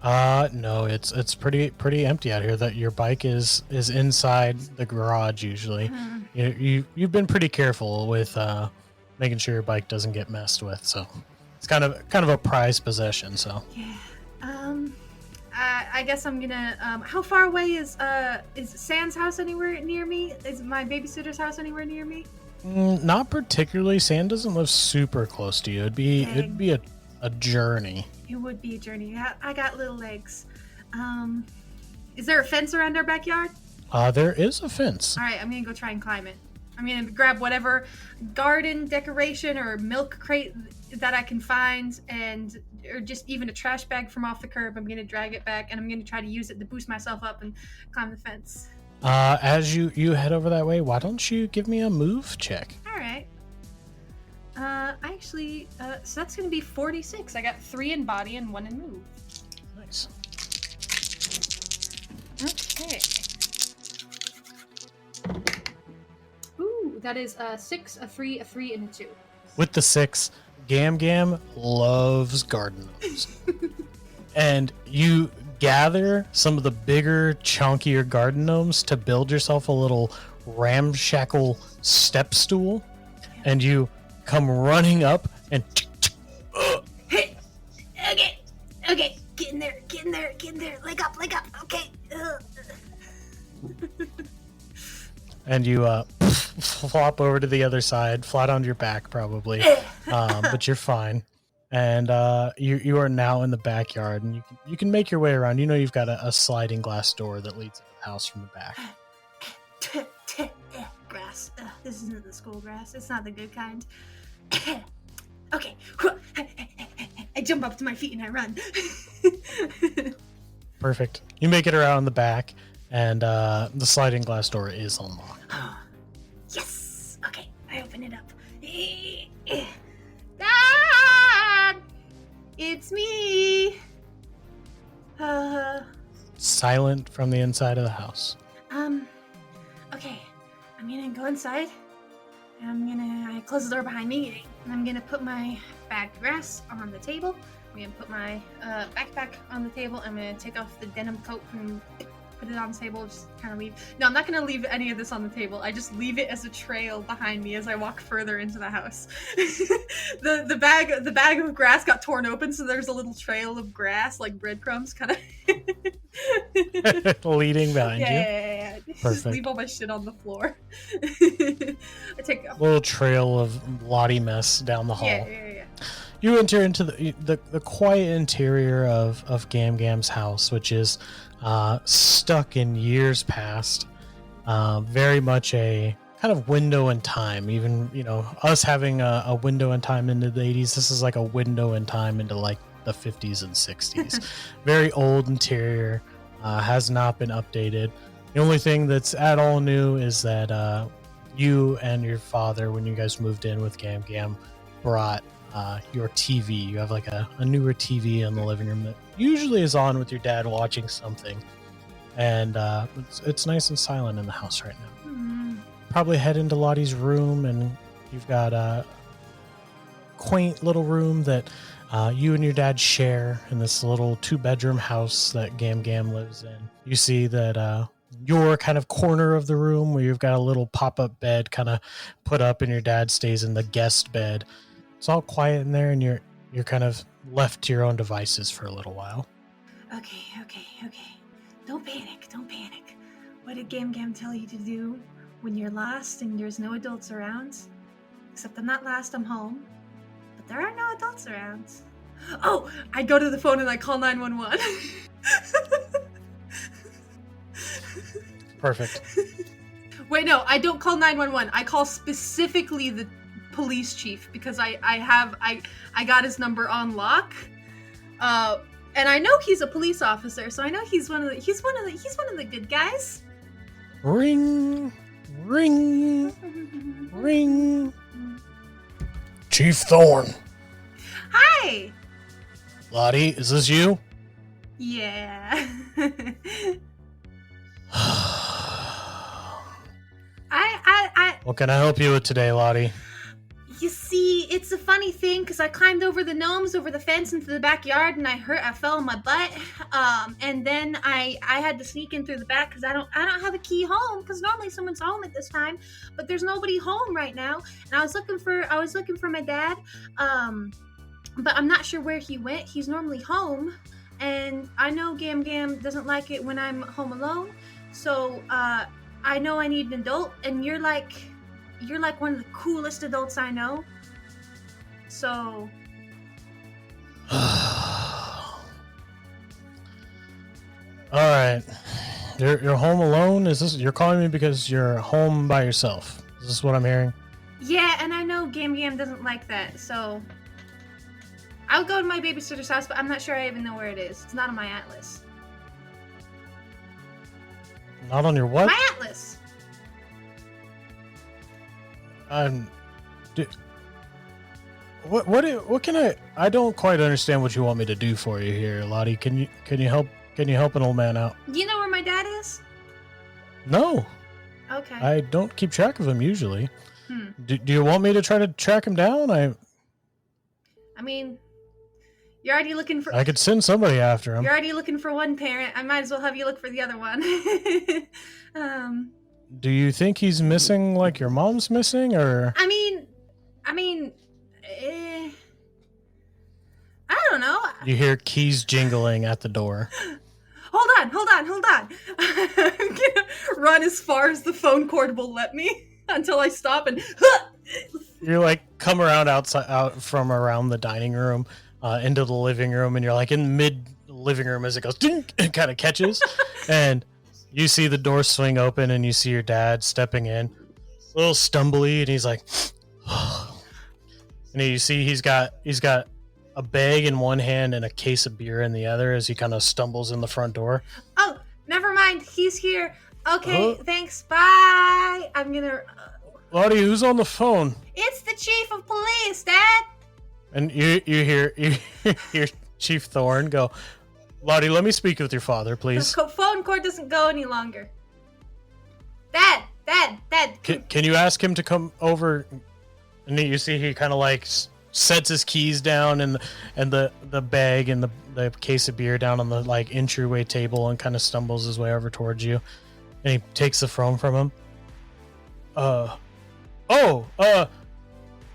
No, it's pretty empty out here. That your bike is inside the garage usually. Hmm. You've been pretty careful with making sure your bike doesn't get messed with, so it's kind of a prized possession. So Yeah. I guess I'm gonna. How far away is Sam's house anywhere near me? Is my babysitter's house anywhere near me? not particularly. Sand doesn't live super close to you. It'd be a journey. It would be a journey. I got little legs. Is there a fence around our backyard? There is a fence. All right, I'm gonna go try and climb it. I'm gonna grab whatever garden decoration or milk crate that I can find, or just even a trash bag from off the curb. I'm gonna drag it back, and I'm gonna try to use it to boost myself up and climb the fence. As you head over that way, why don't you give me a move check? All right. Actually, so that's gonna be 46. I got 3 in body and 1 in move. Nice. Okay. Ooh, that is a 6, a 3, a 3, and a 2. With the 6, Gam loves garden gnomes. And you gather some of the bigger, chunkier garden gnomes to build yourself a little ramshackle step stool. And you come running up and Hey, okay, get in there, leg up, okay. and you flop over to the other side, flat on your back probably, but you're fine. And you are now in the backyard, and you can make your way around. You know you've got a sliding glass door that leads into the house from the back. Grass. This isn't the school grass. It's not the good kind. Okay. I jump up to my feet and I run. Perfect. You make it around the back, and the sliding glass door is unlocked. Yes. Okay. I open it up. Dad! It's me. Silent from the inside of the house. Okay. I'm gonna go inside. I close the door behind me, and I'm gonna put my bag of grass on the table. I'm gonna put my backpack on the table. I'm gonna take off the denim coat and put it on the table. Just kind of leave. No, I'm not gonna leave any of this on the table. I just leave it as a trail behind me as I walk further into the house. the bag of grass got torn open, so there's a little trail of grass, like breadcrumbs, kind of leading behind you. Yeah. Just Perfect. leave all my shit on the floor. I take a Little trail of Lottie mess down the hall. Yeah. You enter into the quiet interior of Gam's house, which is stuck in years past. Very much a kind of window in time. Even, us having a window in time into the 80s, this is like a window in time into like the 50s and 60s. Very old interior, has not been updated. The only thing that's at all new is that you and your father, when you guys moved in with Gam, brought your TV. You have like a newer TV in the living room that usually is on with your dad watching something. And it's nice and silent in the house right now. Mm. Probably head into Lottie's room, and you've got a quaint little room that you and your dad share in this little 2-bedroom house that Gam lives in. You see that your kind of corner of the room where you've got a little pop-up bed kind of put up, and your dad stays in the guest bed. It's all quiet in there, and you're kind of left to your own devices for a little while. Okay. Don't panic. What did Gam tell you to do when you're lost and there's no adults around? Except I'm not lost, I'm home. But there are no adults around. Oh, I go to the phone and I call 911. Perfect. Wait, no, I don't call 911. I call specifically the police chief because I got his number on lock. And I know he's a police officer, so I know he's one of the good guys. Ring. Chief Thorne. Hi. Lottie, is this you? Yeah. What can I help you with today, Lottie? You see, it's a funny thing because I climbed over the gnomes, over the fence into the backyard, and I fell on my butt. And then I had to sneak in through the back because I don't have a key home because normally someone's home at this time, but there's nobody home right now. And I was looking for my dad, but I'm not sure where he went. He's normally home, and I know Gam Gam doesn't like it when I'm home alone. So I know I need an adult, and you're like one of the coolest adults I know. So All right. You're home alone? You're calling me because you're home by yourself? Is this what I'm hearing? yeah, and I know Gam Gam doesn't like that, so I'll go to my babysitter's house, but I'm not sure I even know where it is. It's not on my atlas. Not on your what? My atlas! What can I don't quite understand what you want me to do for you here, Lottie. Can you help an old man out? Do you know where my dad is? No. Okay. I don't keep track of him usually. Do you want me to try to track him down? I mean, you're already looking for I could send somebody after him. You're already looking for one parent. I might as well have you look for the other one. Do you think he's missing like your mom's missing, or? I mean, I don't know. You hear keys jingling at the door. Hold on. I'm gonna run as far as the phone cord will let me until I stop and. You're like come around out from around the dining room into the living room, and you're like in mid living room as it goes ding, and kind of catches, and you see the door swing open, and you see your dad stepping in, a little stumbly, and he's like, and you see he's got a bag in one hand and a case of beer in the other as he kind of stumbles in the front door. Oh, never mind. He's here. Okay, thanks. Bye. I'm gonna. Lottie, who's on the phone? It's the chief of police, Dad. And you hear Chief Thorne go, Lottie, let me speak with your father, please. The phone cord doesn't go any longer. Dad. Can you ask him to come over? And you see he kind of like sets his keys down and the bag and the case of beer down on the like entryway table and kind of stumbles his way over towards you. And he takes the phone from him.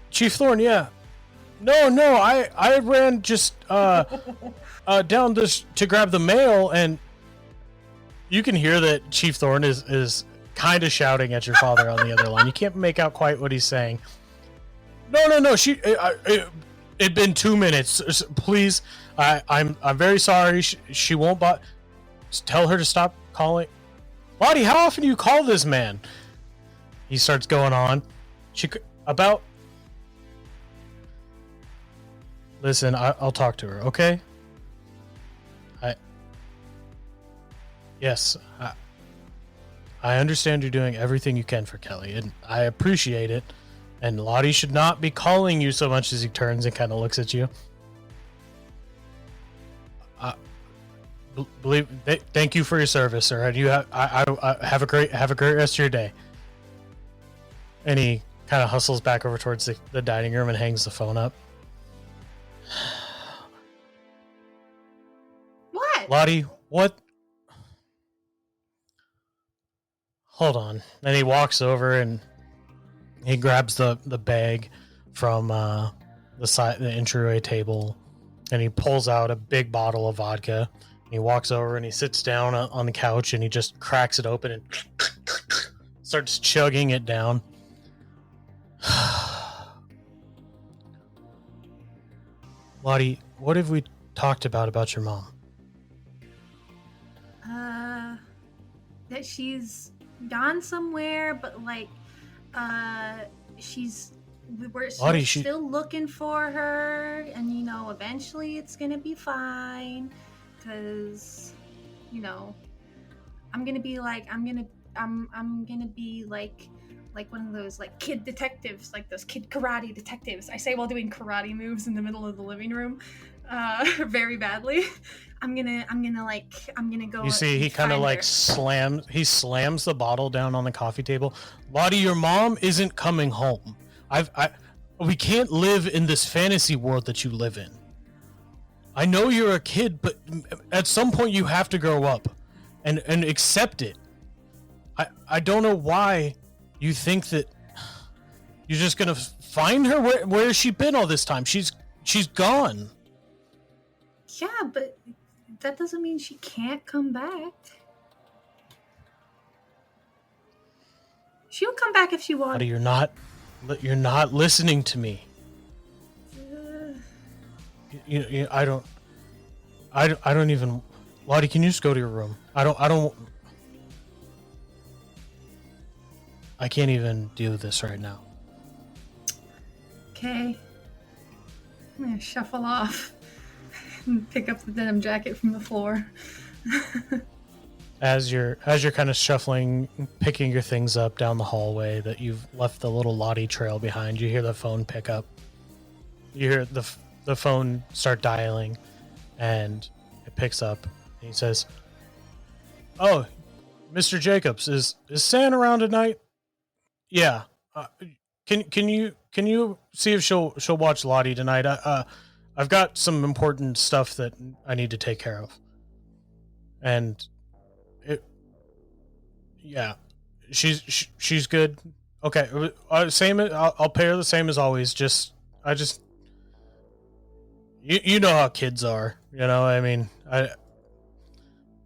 Chief Thorne, yeah. No, I ran just down this to grab the mail, and you can hear that Chief Thorne is kind of shouting at your father on the other line. You can't make out quite what he's saying. No, it'd been 2 minutes. Please, I'm very sorry. She won't just tell her to stop calling. Lottie, how often do you call this man? He starts going on. Listen, I'll talk to her, okay? Yes, I understand you're doing everything you can for Kelly, and I appreciate it. And Lottie should not be calling you so much. As he turns and kind of looks at you. Thank you for your service, sir. And you have a great rest of your day. And he kind of hustles back over towards the dining room and hangs the phone up. What? Lottie, what? Hold on. And he walks over and he grabs the bag from the entryway table, and he pulls out a big bottle of vodka. And he walks over and he sits down on the couch and he just cracks it open and starts chugging it down. Lottie, what have we talked about your mom? That she's gone somewhere, but like, we're still looking for her, and eventually it's gonna be fine, because I'm gonna be like one of those like kid detectives, like those kid karate detectives. I say while doing karate moves in the middle of the living room, very badly. I'm gonna go. You see, he kind of like slams the bottle down on the coffee table. Lottie, your mom isn't coming home. We can't live in this fantasy world that you live in. I know you're a kid, but at some point you have to grow up and accept it. I don't know why you think that you're just gonna find her. Where has she been all this time? She's gone. Yeah, but that doesn't mean she can't come back. She'll come back if she wants. Lottie, you're not listening to me. I don't even. Lottie, can you just go to your room? I can't even do this right now. Okay. I'm gonna shuffle off and pick up the denim jacket from the floor. As you're kind of shuffling, picking your things up down the hallway that you've left the little Lottie trail behind, you hear the phone pick up. You hear the phone start dialing, and it picks up. And he says, "Oh, Mr. Jacobs, is San around tonight?" "Yeah. Can you see if she'll watch Lottie tonight? I've got some important stuff that I need to take care of." And she's good. Okay, same. I'll pay her the same as always. You know how kids are. You know, I mean,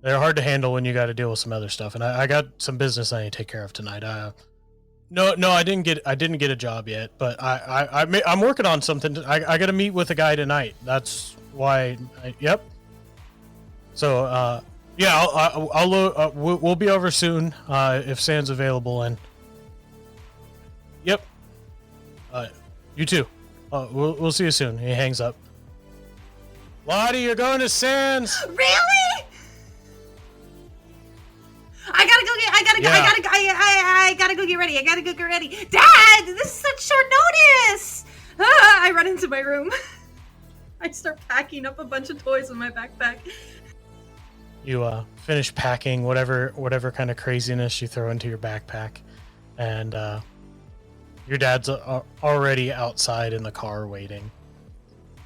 they're hard to handle when you got to deal with some other stuff. And I got some business I need to take care of tonight. No, I didn't get a job yet, but I'm working on something. I got to meet with a guy tonight. That's why. Yep. So yeah, we'll be over soon if San's available. And yep. You too. We'll see you soon. He hangs up. Lottie, you're going to San's. Really? I gotta go get ready. Dad, this is such short notice. I run into my room. I start packing up a bunch of toys in my backpack. You finish packing whatever kind of craziness you throw into your backpack, and your dad's already outside in the car waiting.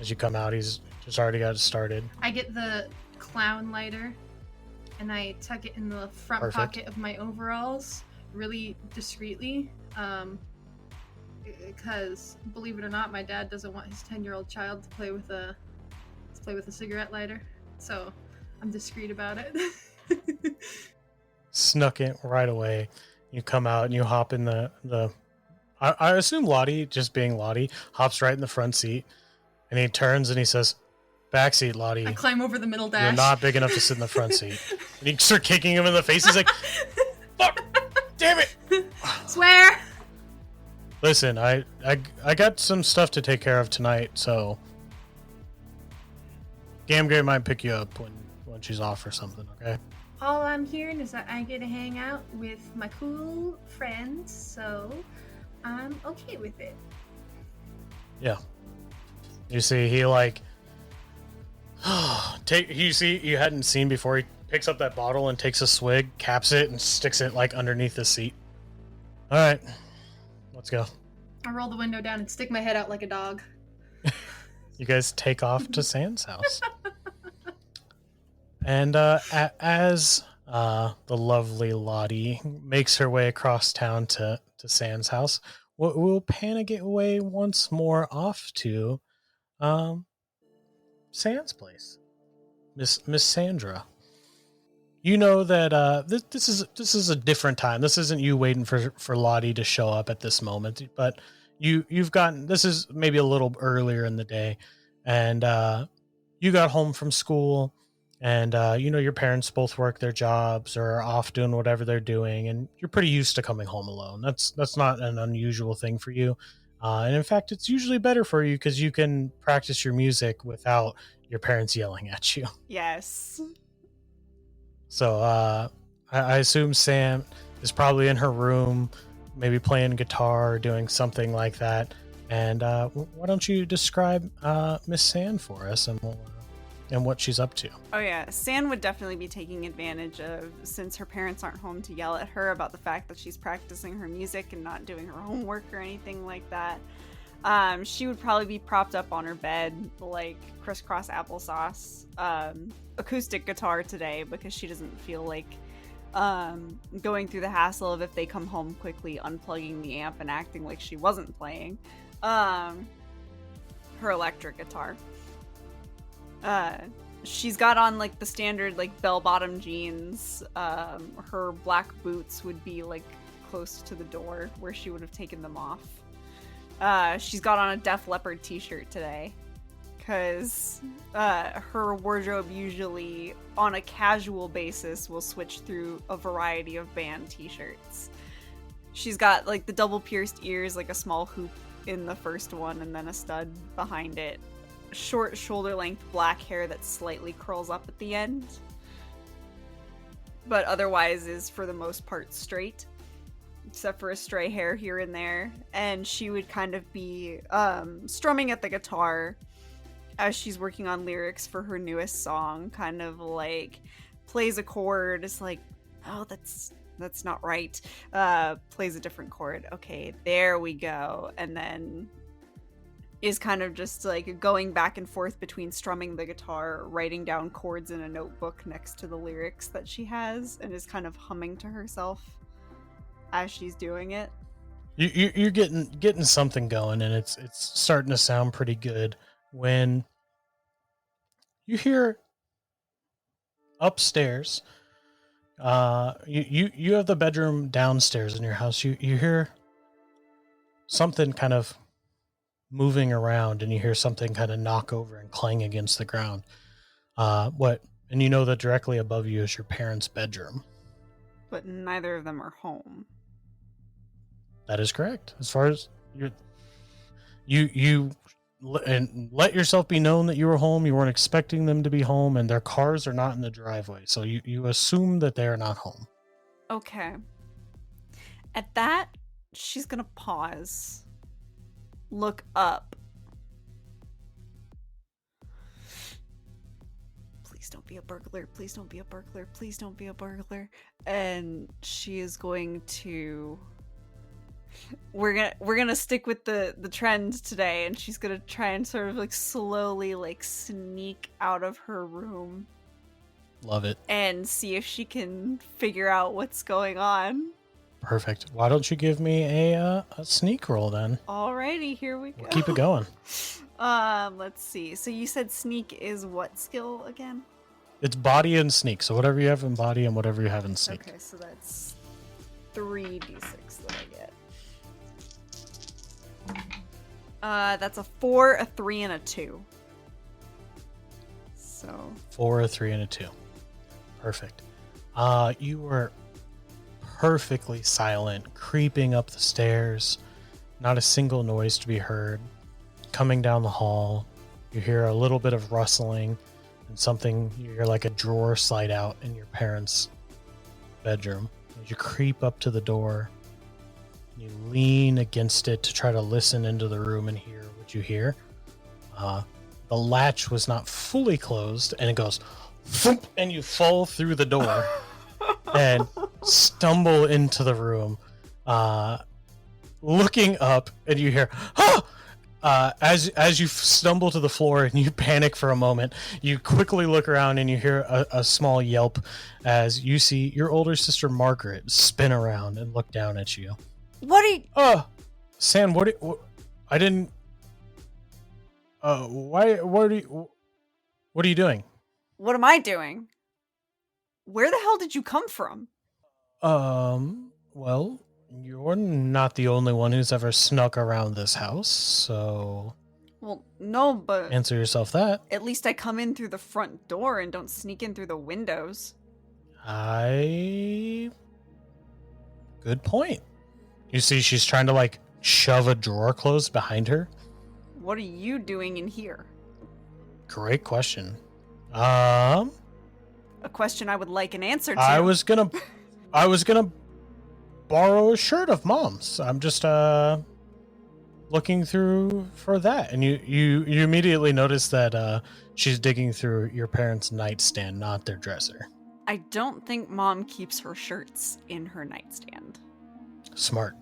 As you come out, he's just already got it started. I get the clown lighter, and I tuck it in the front pocket of my overalls, really discreetly, because believe it or not, my dad doesn't want his 10-year-old child to play with a cigarette lighter, so I'm discreet about it. Snuck it right away. You come out and you hop in the I assume Lottie, just being Lottie, hops right in the front seat, and he turns and he says, "Back seat, Lottie. I climb over the middle dash. You're not big enough to sit in the front seat." And you start kicking him in the face. He's like, "Fuck! Damn it!" Swear. Listen, I got some stuff to take care of tonight, so Gamgay might pick you up when she's off or something, okay? All I'm hearing is that I get to hang out with my cool friends, so I'm okay with it. Yeah. You see, he like you hadn't seen before. He picks up that bottle and takes a swig, caps it, and sticks it like underneath the seat. All right, let's go. I roll the window down and stick my head out like a dog. You guys take off to Sam's house. And as the lovely Lottie makes her way across town to Sam's house, we'll pan away once more off to Sam's place. Miss Sandra. You know that this is a different time. This isn't you waiting for Lottie to show up at this moment, but you've gotten, this is maybe a little earlier in the day, and you got home from school, and you know your parents both work their jobs or are off doing whatever they're doing, and you're pretty used to coming home alone. That's not an unusual thing for you, and in fact, it's usually better for you because you can practice your music without your parents yelling at you. Yes. So I assume Sam is probably in her room, maybe playing guitar or doing something like that. And why don't you describe Miss San for us and what she's up to? Oh yeah, San would definitely be taking advantage of, since her parents aren't home, to yell at her about the fact that she's practicing her music and not doing her homework or anything like that. She would probably be propped up on her bed like crisscross applesauce. Acoustic guitar today because she doesn't feel like going through the hassle of, if they come home quickly, unplugging the amp and acting like she wasn't playing. Her electric guitar. She's got on like the standard like bell-bottom jeans. Her black boots would be like close to the door where she would have taken them off. She's got on a Def Leppard t-shirt today because her wardrobe usually on a casual basis will switch through a variety of band t-shirts. She's got like the double pierced ears, like a small hoop in the first one and then a stud behind it. Short shoulder length black hair that slightly curls up at the end, but otherwise is for the most part straight, except for a stray hair here and there. And she would kind of be strumming at the guitar as she's working on lyrics for her newest song, kind of like plays a chord, it's like, oh, that's not right, plays a different chord, okay, there we go, and then is kind of just like going back and forth between strumming the guitar, writing down chords in a notebook next to the lyrics that she has, and is kind of humming to herself as she's doing it. You're getting something going, and it's starting to sound pretty good when you hear upstairs. You have the bedroom downstairs in your house. You hear something kind of moving around, and you hear something kind of knock over and clang against the ground. What? And you know that directly above you is your parents' bedroom. But neither of them are home. That is correct. As far as you let yourself be known that you were home. You weren't expecting them to be home, and their cars are not in the driveway. So you assume that they are not home. Okay. At that, she's gonna pause. Look up. Please don't be a burglar. Please don't be a burglar. Please don't be a burglar. And she is going to... We're gonna stick with the trend today, and she's gonna try and sort of like slowly like sneak out of her room. Love it. And see if she can figure out what's going on. Perfect. Why don't you give me a sneak roll then? Alrighty, here we go. We'll keep it going. Let's see. So you said sneak is what skill again? It's body and sneak. So whatever you have in body and whatever you have in sneak. Okay, so that's 3d6 that I get. That's a 4, a 3, and a 2. So 4, a 3, and a 2. Perfect. You were perfectly silent, creeping up the stairs. Not a single noise to be heard. Coming down the hall, you hear a little bit of rustling and something. You hear like a drawer slide out in your parents' bedroom. As you creep up to the door, you lean against it to try to listen into the room and hear what you hear. The latch was not fully closed, and it goes thump, and you fall through the door and stumble into the room. Looking up, and you hear as you stumble to the floor and you panic for a moment. You quickly look around and you hear a small yelp as you see your older sister Margaret spin around and look down at you. what are you... Sam, I didn't... what are you doing? What am I doing? Where the hell did you come from? Well, you're not the only one who's ever snuck around this house, so... Well, no, but... Answer yourself that. At least I come in through the front door and don't sneak in through the windows. Good point. You see she's trying to, like, shove a drawer closed behind her? What are you doing in here? Great question. A question I would like an answer to. I was gonna borrow a shirt of Mom's. I'm just looking through for that, and you immediately notice that she's digging through your parents' nightstand, not their dresser. I don't think Mom keeps her shirts in her nightstand. Smart.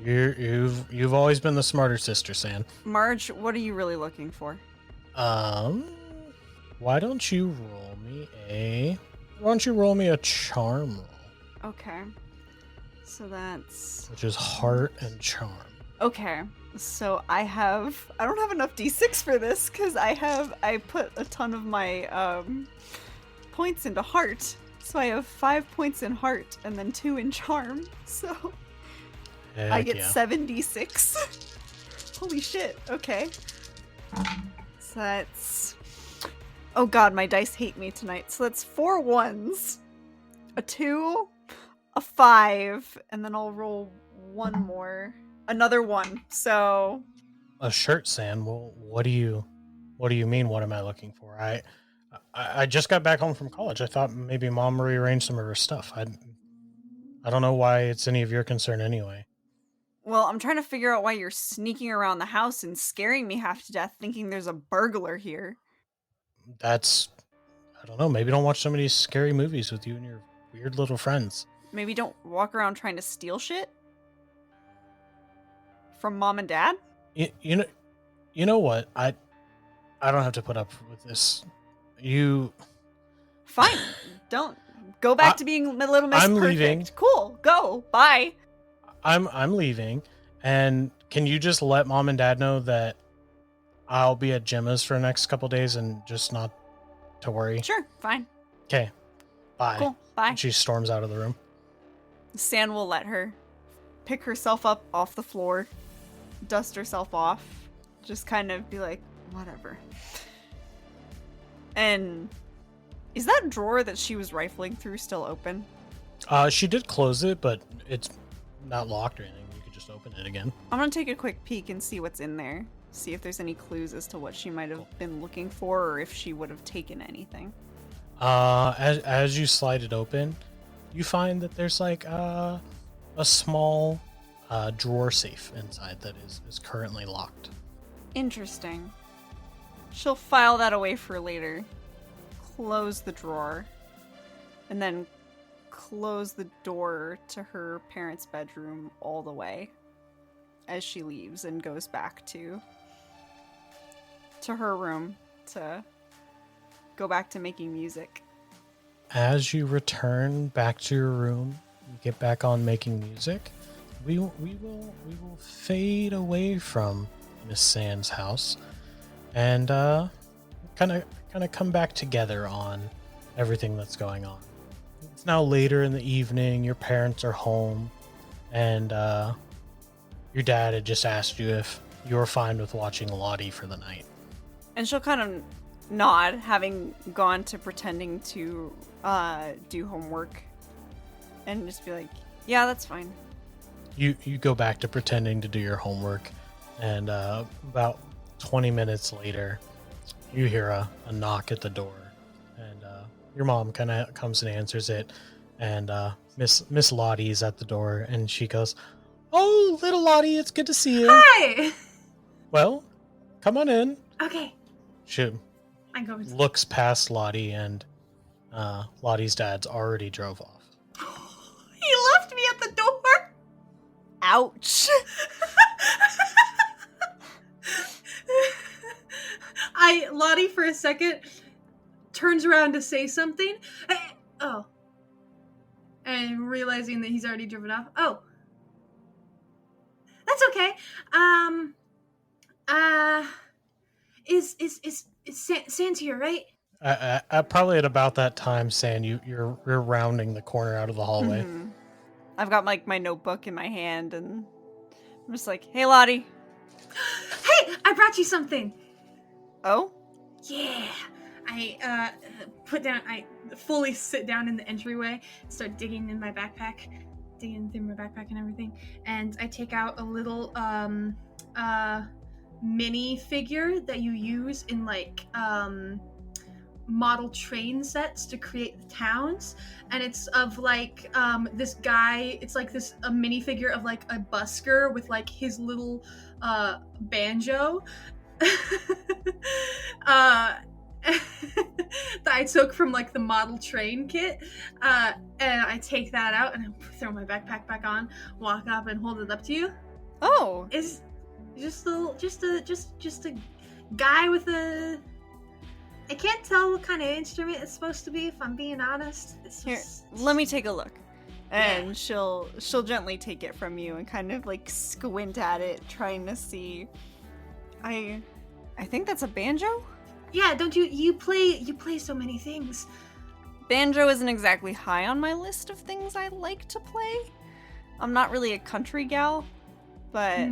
You've always been the smarter sister, San. Marge, what are you really looking for? Why don't you roll me a charm roll, Okay. So that's... which is heart and charm. Okay. So I don't have enough d6 for this because I put a ton of my points into heart. So I have 5 points in heart and then 2 in charm. So I get 7d6. Holy shit. Okay. So that's... Oh god, my dice hate me tonight. So that's 4 1s, a 2, a 5, and then I'll roll 1 more. Another 1. So A shirt, San. Well, what do you mean? What am I looking for? I just got back home from college. I thought maybe Mom rearranged some of her stuff. I don't know why it's any of your concern anyway. well, I'm trying to figure out why you're sneaking around the house and scaring me half to death thinking there's a burglar here. I don't know. Maybe don't watch some of these scary movies with you and your weird little friends. Maybe don't walk around trying to steal shit from Mom and Dad? You know what? I don't have to put up with this. Fine. Don't go back to being Little Miss I'm Perfect. leaving. Cool. Go. Bye. I'm leaving, and can you just let Mom and Dad know that I'll be at Gemma's for the next couple days and just not to worry? Sure. Fine. Okay. Bye. Cool. Bye. And she storms out of the room. Sand will let her pick herself up off the floor, dust herself off, just kind of be like, whatever. And is that drawer that she was rifling through still open? She did close it, but it's not locked or anything. You could just open it again. I'm gonna take a quick peek and see what's in there. See if there's any clues as to what she might have been looking for or if she would have taken anything. As you slide it open, you find that there's like a small drawer safe inside that is currently locked. Interesting. She'll file that away for later. Close the drawer. And then close the door to her parents' bedroom all the way as she leaves and goes back to her room to go back to making music. As you return back to your room, you get back on making music. We will fade away from Miss Sand's house and kind of come back together on everything that's going on. It's now later in the evening. Your parents are home, and your dad had just asked you if you were fine with watching Lottie for the night. And she'll kind of nod, having gone to pretending to do homework, and just be like, yeah, that's fine. You go back to pretending to do your homework, and about 20 minutes later, you hear a knock at the door, and your mom kind of comes and answers it, and Miss Lottie's at the door, and she goes, "Oh, little Lottie, it's good to see you." Hi! Well, come on in. Okay. She I go. looks past Lottie, and Lottie's dad's already drove off. He left me at the door! Ouch. Lottie for a second turns around to say something. Oh. And realizing that he's already driven off. Oh. That's okay. Is Sans here, right? Probably at about that time, San, you're rounding the corner out of the hallway. Mm-hmm. I've got like my notebook in my hand, and I'm just like, "Hey, Lottie." Hey, I brought you something. Oh? Yeah. I fully sit down in the entryway, start digging in my backpack, digging through my backpack and everything, and I take out a little mini figure that you use in like model train sets to create the towns, and it's of like this guy. It's like a mini figure of like a busker with like his little banjo that I took from like the model train kit, and I take that out and I throw my backpack back on, walk up and hold it up to you. Oh. Is just a guy with a. I can't tell what kind of instrument it's supposed to be. If I'm being honest, Here, let me take a look. And she'll gently take it from you and kind of like squint at it, trying to see. I think that's a banjo. Yeah, don't you play so many things. Banjo isn't exactly high on my list of things I like to play. I'm not really a country gal, but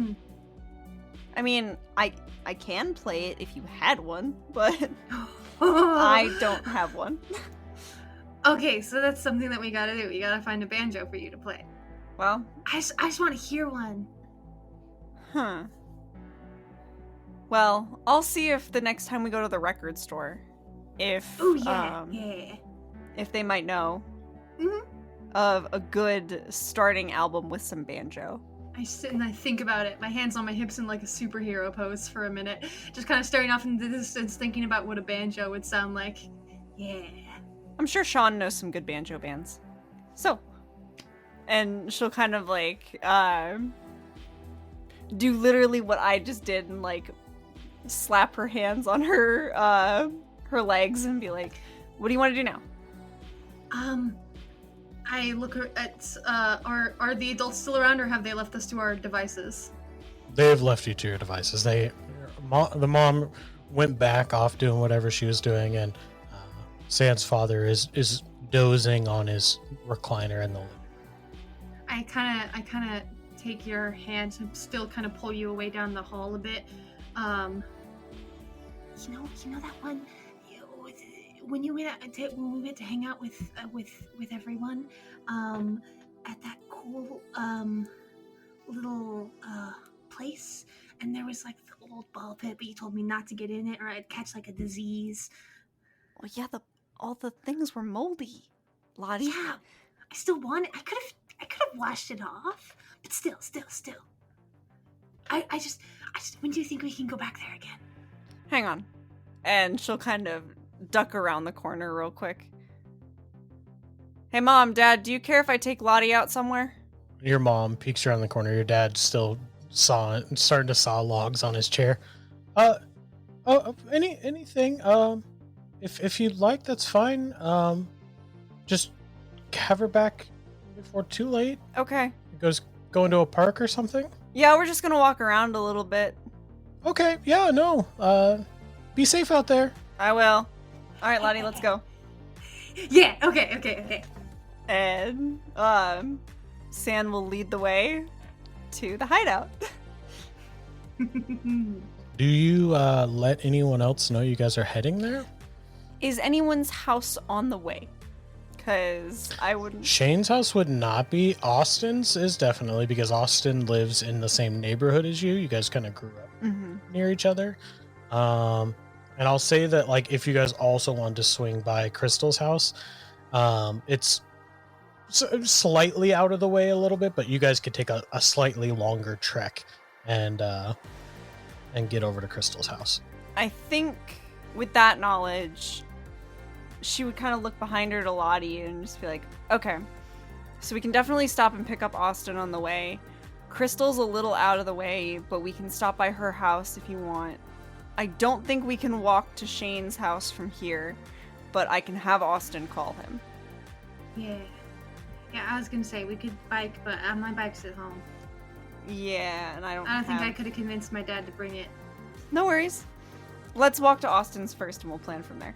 I mean, I can play it if you had one, but I don't have one. Okay, so that's something that we gotta do. We gotta find a banjo for you to play. Well, I just want to hear one. huh. Well, I'll see if the next time we go to the record store, if if they might know of a good starting album with some banjo. I sit and I think about it, my hands on my hips in like a superhero pose for a minute, just kind of staring off into the distance, thinking about what a banjo would sound like. Yeah. I'm sure Sean knows some good banjo bands. So, and she'll kind of like do literally what I just did and like slap her hands on her legs and be like, "What do you want to do now?" I look at are the adults still around, or have they left us to our devices? They've left you to your devices. The mom went back off doing whatever she was doing, and Sam's father is dozing on his recliner in the living room. I kind of take your hand and still kind of pull you away down the hall a bit. You know that one when we went to hang out with everyone at that cool little place, and there was like the old ball pit, but you told me not to get in it or I'd catch like a disease. Well, yeah, all the things were moldy, Lottie. Yeah, I still want it. I could have washed it off, but still. I just. When do you think we can go back there again? Hang on, and she'll kind of duck around the corner real quick. Hey, Mom, Dad, do you care if I take Lottie out somewhere? Your mom peeks around the corner. Your dad's still starting to saw logs on his chair. Anything. If you'd like, that's fine. Just have her back before too late. Okay. Go into a park or something? Yeah, we're just gonna walk around a little bit. Okay, yeah, no. Be safe out there. I will. Alright, Lottie, let's go. Yeah, okay. And, San will lead the way to the hideout. Do you, let anyone else know you guys are heading there? Is anyone's house on the way? Because I wouldn't... Shane's house would not be. Austin's is definitely, because Austin lives in the same neighborhood as you. You guys kind of grew up near each other. And I'll say that, like, if you guys also want to swing by Crystal's house, it's slightly out of the way a little bit, but you guys could take a slightly longer trek and get over to Crystal's house. I think with that knowledge, she would kind of look behind her to Lottie and just be like, okay, so we can definitely stop and pick up Austin on the way. Crystal's a little out of the way, but we can stop by her house if you want. I don't think we can walk to Shane's house from here, but I can have Austin call him. Yeah, I was gonna say we could bike, but my bike's at home. Yeah, and I don't think I could have convinced my dad to bring it. No worries. Let's walk to Austin's first and we'll plan from there.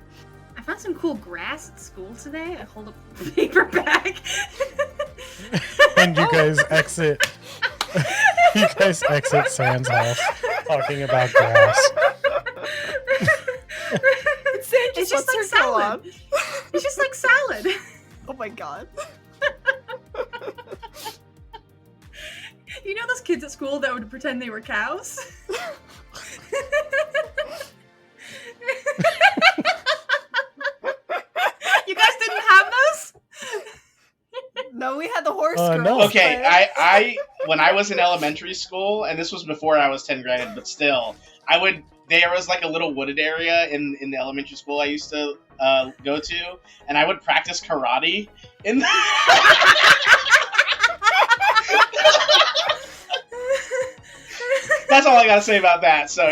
I found some cool grass at school today. I hold up a paper bag. And you guys exit. You guys exit Sam's house talking about grass. It's just like salad. It's just like salad. Oh my god. You know those kids at school that would pretend they were cows? You guys didn't have those? No, we had the horse girls. No. Okay, I when I was in elementary school, and this was before I was 10th grade, but still, there was like a little wooded area in the elementary school I used to go to, and I would practice karate in the... That's all I gotta say about that. So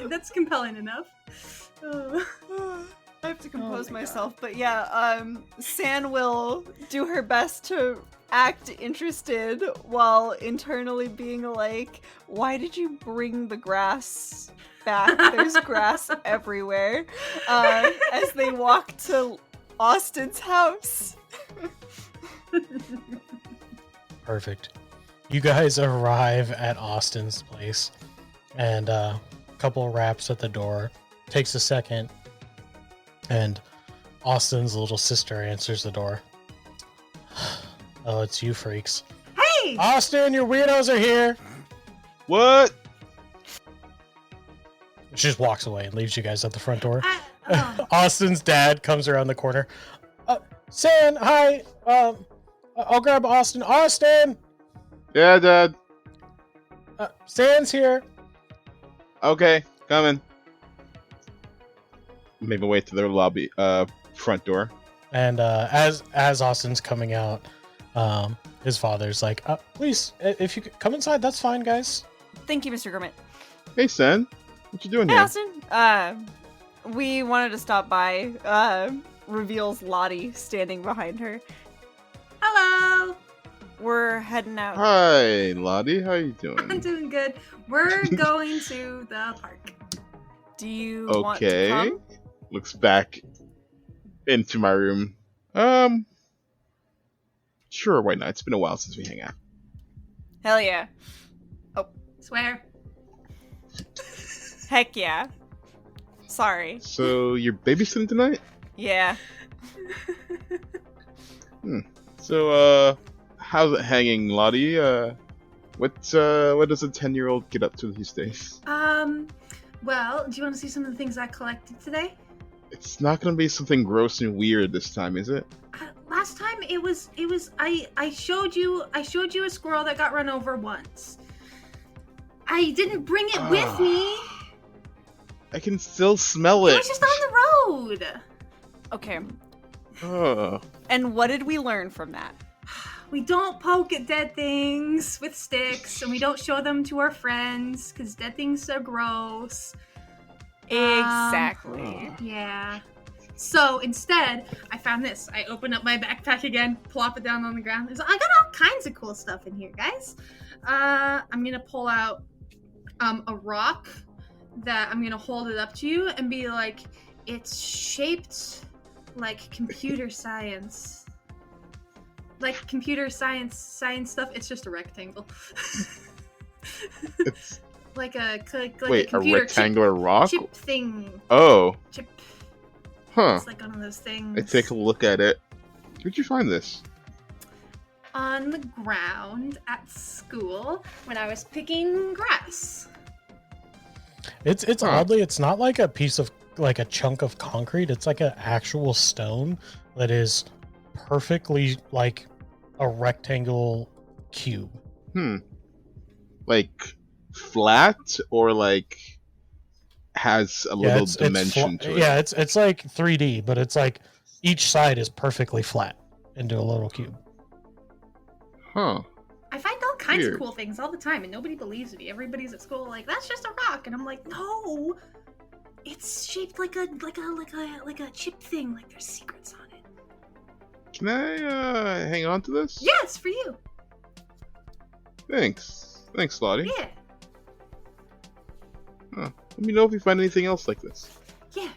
That's compelling enough. Oh. I have to compose my myself, but yeah, San will do her best to act interested while internally being like, why did you bring the grass back? There's grass everywhere. As they walk to Austin's house. Perfect. You guys arrive at Austin's place, and a couple raps at the door. Takes a second, and Austin's little sister answers the door. Oh, it's you freaks. Hey! Austin, your weirdos are here! What? She just walks away and leaves you guys at the front door. Oh. Austin's dad comes around the corner. San, hi! I'll grab Austin. Austin! Yeah, Dad. San's here. Okay, coming. Make my way to their lobby, front door. And as Austin's coming out, his father's like, please, if you could come inside, that's fine, guys. Thank you, Mr. Grommit. Hey, Sen. What you doing Hey, here? Austin. We wanted to stop by. Reveals Lottie standing behind her. Hello. We're heading out. Hi, Lottie. How you I'm doing? doing good. We're going to the park. Do you want to Okay. come? Looks back into my room. Sure, why not? It's been a while since we hang out. Hell yeah. Swear. Heck yeah. Sorry. So, you're babysitting tonight? Yeah. So, how's it hanging, Lottie? What does a 10-year-old get up to these days? Well, do you want to see some of the things I collected today? It's not gonna be something gross and weird this time, is it? Last time it was I showed you a squirrel that got run over once. I didn't bring it with me. I can still smell It it. was just on the road. Okay. Ugh. And what did we learn from that? We don't poke at dead things with sticks, and we don't show them to our friends because dead things are gross. Exactly. Yeah. So instead, I found this. I open up my backpack again, plop it down on the ground. I got all kinds of cool stuff in here, guys. I'm gonna pull out a rock that I'm gonna hold it up to you and be like, it's shaped like computer science. Like computer science stuff. It's just a rectangle. It's, like a wait, a computer rectangular rock? chip thing. Oh, Chip. huh. It's like one of those things. I take a look at it. Where'd you find this? On the ground at school when I was picking grass. It's Huh. oddly, it's not like a piece of, like a chunk of concrete. It's like an actual stone that is perfectly like a rectangle cube. Like flat or like has a little dimension to it? Yeah, it's like 3D, but it's like each side is perfectly flat into a little cube. Huh. I find all kinds Weird. of cool things all the time, and nobody believes me. Everybody's at school like, that's just a rock, and I'm like, no, it's shaped like a chip thing. Like there's secrets on it. Can I hang on to this? Yeah, it's for you. Thanks, Lottie. Yeah, Let me know if you find anything else like this. yeah.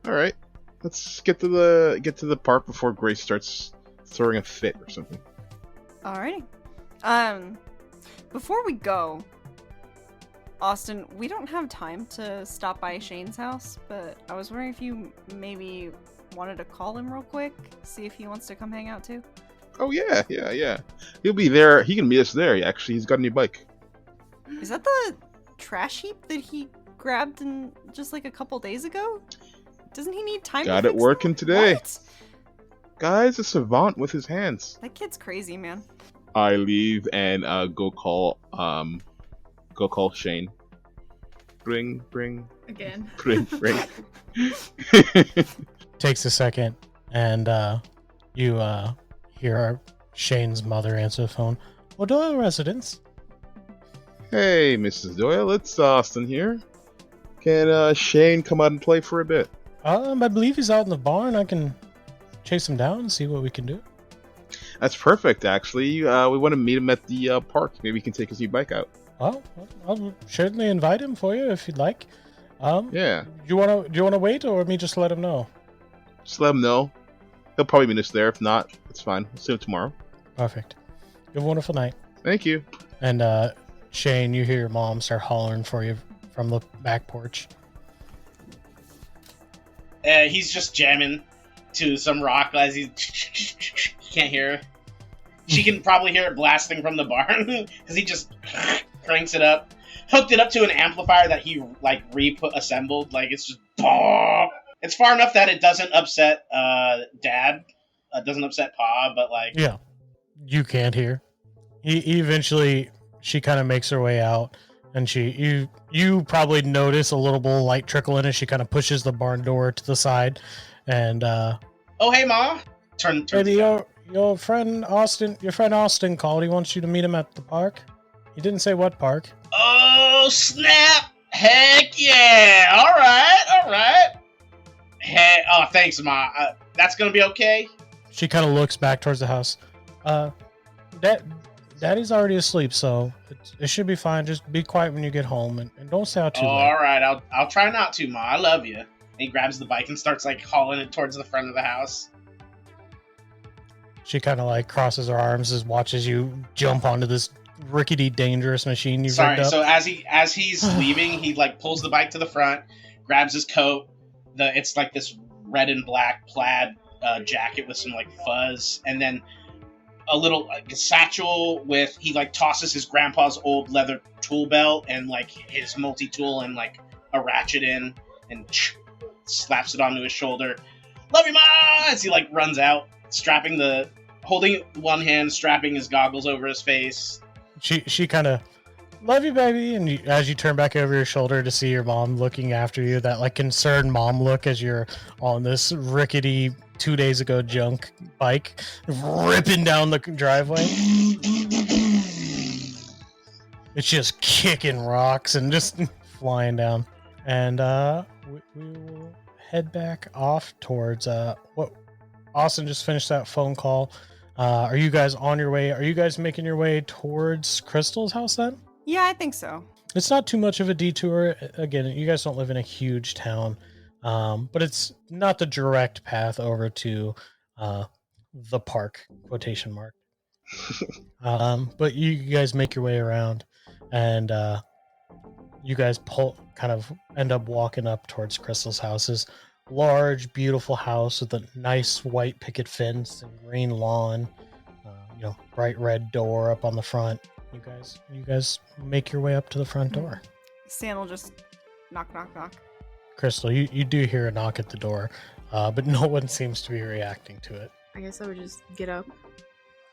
All right, let's get to the park before Grace starts throwing a fit or something. Alrighty. Before we go, Austin, we don't have time to stop by Shane's house, but I was wondering if you maybe wanted to call him real quick, see if he wants to come hang out too. Oh yeah. He'll be there. He can meet us there. He's got a new bike. Is that the trash heap that he grabbed in just like a couple days ago? Doesn't he need time? Got to it fix working that? today. What? Guy's a savant with his hands. That kid's crazy, man. I leave and go call Shane. Bring. Again. Takes a second, and you hear Shane's mother answer the phone. Well, hello, residents. Hey, Mrs. Doyle, it's Austin here. Can Shane come out and play for a bit? I believe he's out in the barn. I can chase him down and see what we can do. That's perfect, actually. We want to meet him at the park. Maybe he can take his e-bike out. Well, I'll certainly invite him for you if you'd like. Yeah. Do you wanna wait, or me just let him know? Just let him know. He'll probably meet us there. If not, it's fine. We'll see him tomorrow. Perfect. You have a wonderful night. Thank you. And Shane, you hear your mom start hollering for you from the back porch. He's just jamming to some rock as he can't hear her. She can probably hear it blasting from the barn because he just cranks it up. Hooked it up to an amplifier that he assembled. Like it's just BOOM! It's far enough that it doesn't upset Dad, doesn't upset Pa, but like Yeah, you can't hear. She kind of makes her way out, and you probably notice a little bit of light trickle in as she kind of pushes the barn door to the side, and oh hey Ma, turn. Hey, your friend Austin called. He wants you to meet him at the park. He didn't say what park. Oh snap! Heck yeah! All right. Hey, oh thanks Ma. That's gonna be okay. She kind of looks back towards the house. Daddy's already asleep, so it should be fine. Just be quiet when you get home, and don't stay out too late. All right, I'll try not to, Ma. I love you. And he grabs the bike and starts like hauling it towards the front of the house. She kind of like crosses her arms as watches you jump onto this rickety, dangerous machine you've rigged up. So as he's leaving, he like pulls the bike to the front, grabs his coat. It's like this red and black plaid jacket with some like fuzz, and then a little satchel with he like tosses his grandpa's old leather tool belt and like his multi-tool and like a ratchet in and slaps it onto his shoulder. Love you, Ma! As he like runs out, holding one hand, strapping his goggles over his face. She kind of love you, baby, and as you turn back over your shoulder to see your mom looking after you, that like concerned mom look as you're on this rickety 2 days ago junk bike ripping down the driveway. It's just kicking rocks and just flying down. And we will head back off towards what Austin just finished that phone call. Are you guys on your way? Are you guys making your way towards Crystal's house then? Yeah, I think so. It's not too much of a detour. Again, you guys don't live in a huge town, but it's not the direct path over to the park, quotation mark. But you guys make your way around, and you guys kind of end up walking up towards Crystal's houses. Large, beautiful house with a nice white picket fence and green lawn. Bright red door up on the front. You guys make your way up to the front door. Stan will just knock. Crystal, you do hear a knock at the door, but no one seems to be reacting to it. I guess I would just get up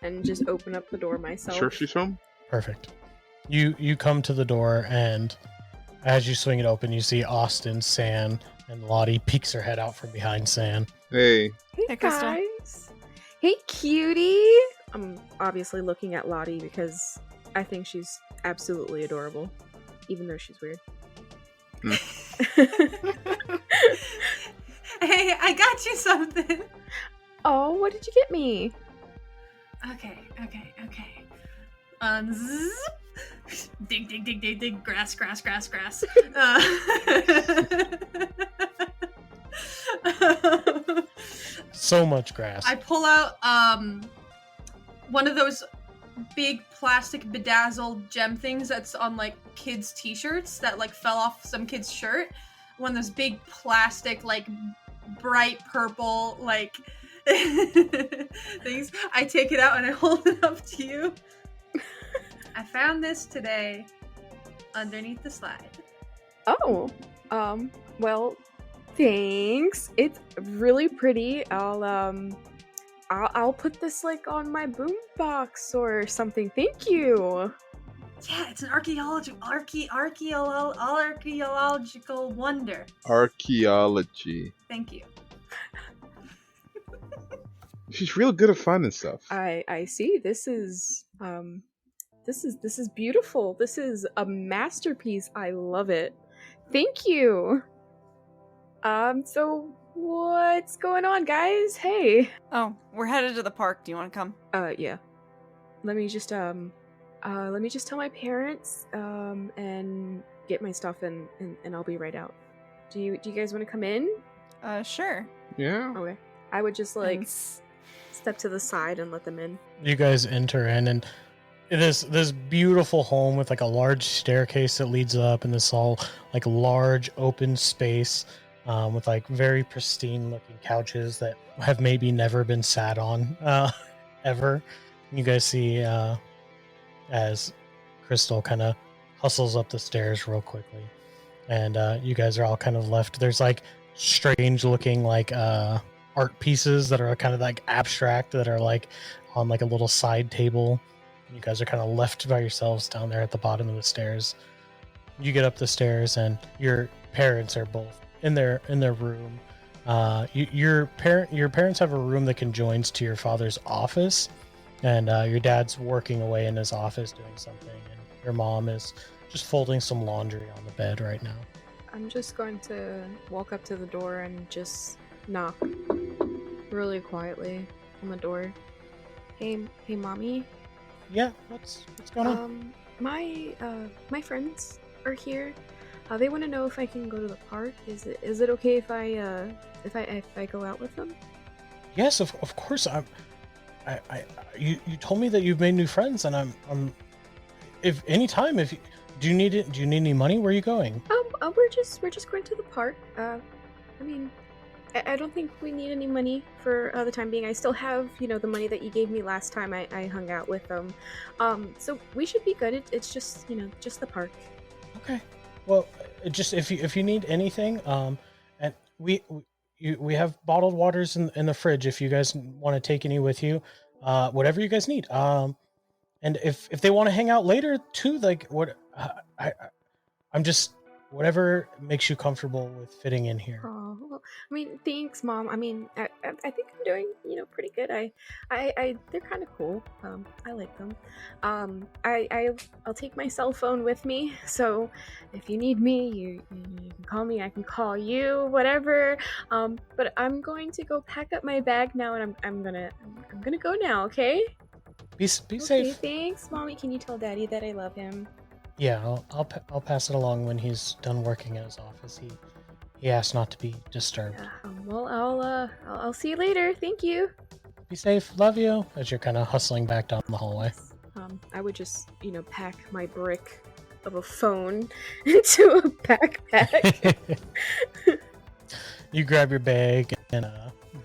and just open up the door myself. Sure she's home? Perfect. You come to the door, and as you swing it open, you see Austin, San, and Lottie peeks her head out from behind San. Hey. Hey, Crystal. Guys. Hey, cutie. I'm obviously looking at Lottie because I think she's absolutely adorable, even though she's weird. Hey, I got you something. Oh, what did you get me? Okay. Zip. Dig. Grass. So much grass. I pull out one of those big plastic bedazzled gem things that's on like kids' t-shirts that like fell off some kid's shirt. One of those big plastic like bright purple like things. I take it out and I hold it up to you. I found this today underneath the slide. Oh, well, thanks. It's really pretty. I'll put this like on my boombox or something. Thank you. Yeah, it's an archaeological wonder. Archaeology. Thank you. She's real good at finding stuff. I see. This is This is beautiful. This is a masterpiece. I love it. Thank you. So what's going on, guys? Hey. Oh, we're headed to the park. Do you want to come? Yeah. Let me just tell my parents, and get my stuff and I'll be right out. Do you guys want to come in? Sure. Yeah. Okay. I would just like And step to the side and let them in. You guys enter in, and this beautiful home with like a large staircase that leads up, and this all like large open space, with like very pristine looking couches that have maybe never been sat on ever. You guys see as Crystal kind of hustles up the stairs real quickly, and you guys are all kind of left. There's like strange looking like art pieces that are kind of like abstract that are like on like a little side table. You guys are kind of left by yourselves down there at the bottom of the stairs. You get up the stairs, and your parents are both in their room. Your parents have a room that conjoins to your father's office, and your dad's working away in his office doing something, and your mom is just folding some laundry on the bed right now. I'm just going to walk up to the door and just knock really quietly on the door. Hey, mommy. Yeah, what's going on? My friends are here. They want to know if I can go to the park. Is it okay if I go out with them? Yes, of course. You told me that you've made new friends, and I'm if do you need any money? Where are you going? We're just going to the park. I mean, I don't think we need any money for the time being. I still have, the money that you gave me last time I hung out with them. So we should be good. It's just, just the park. Okay. Well, just if you need anything, and we have bottled waters in the fridge if you guys want to take any with you, whatever you guys need. And if they want to hang out later too, like I'm just whatever makes you comfortable with fitting in here. Oh, well, I mean, thanks, Mom. I mean, I think I'm doing, pretty good. They're kind of cool. I like them. I'll take my cell phone with me. So if you need me, you can call me. I can call you, whatever. But I'm going to go pack up my bag now, and I'm gonna go now. Okay? Be Okay, safe. thanks, Mommy. Can you tell Daddy that I love him? Yeah, I'll pass it along when he's done working in his office. He asked not to be disturbed. Well, I'll see you later. Thank you. Be safe. Love you. As you're kind of hustling back down the hallway. I would just, pack my brick of a phone into a backpack. You grab your bag and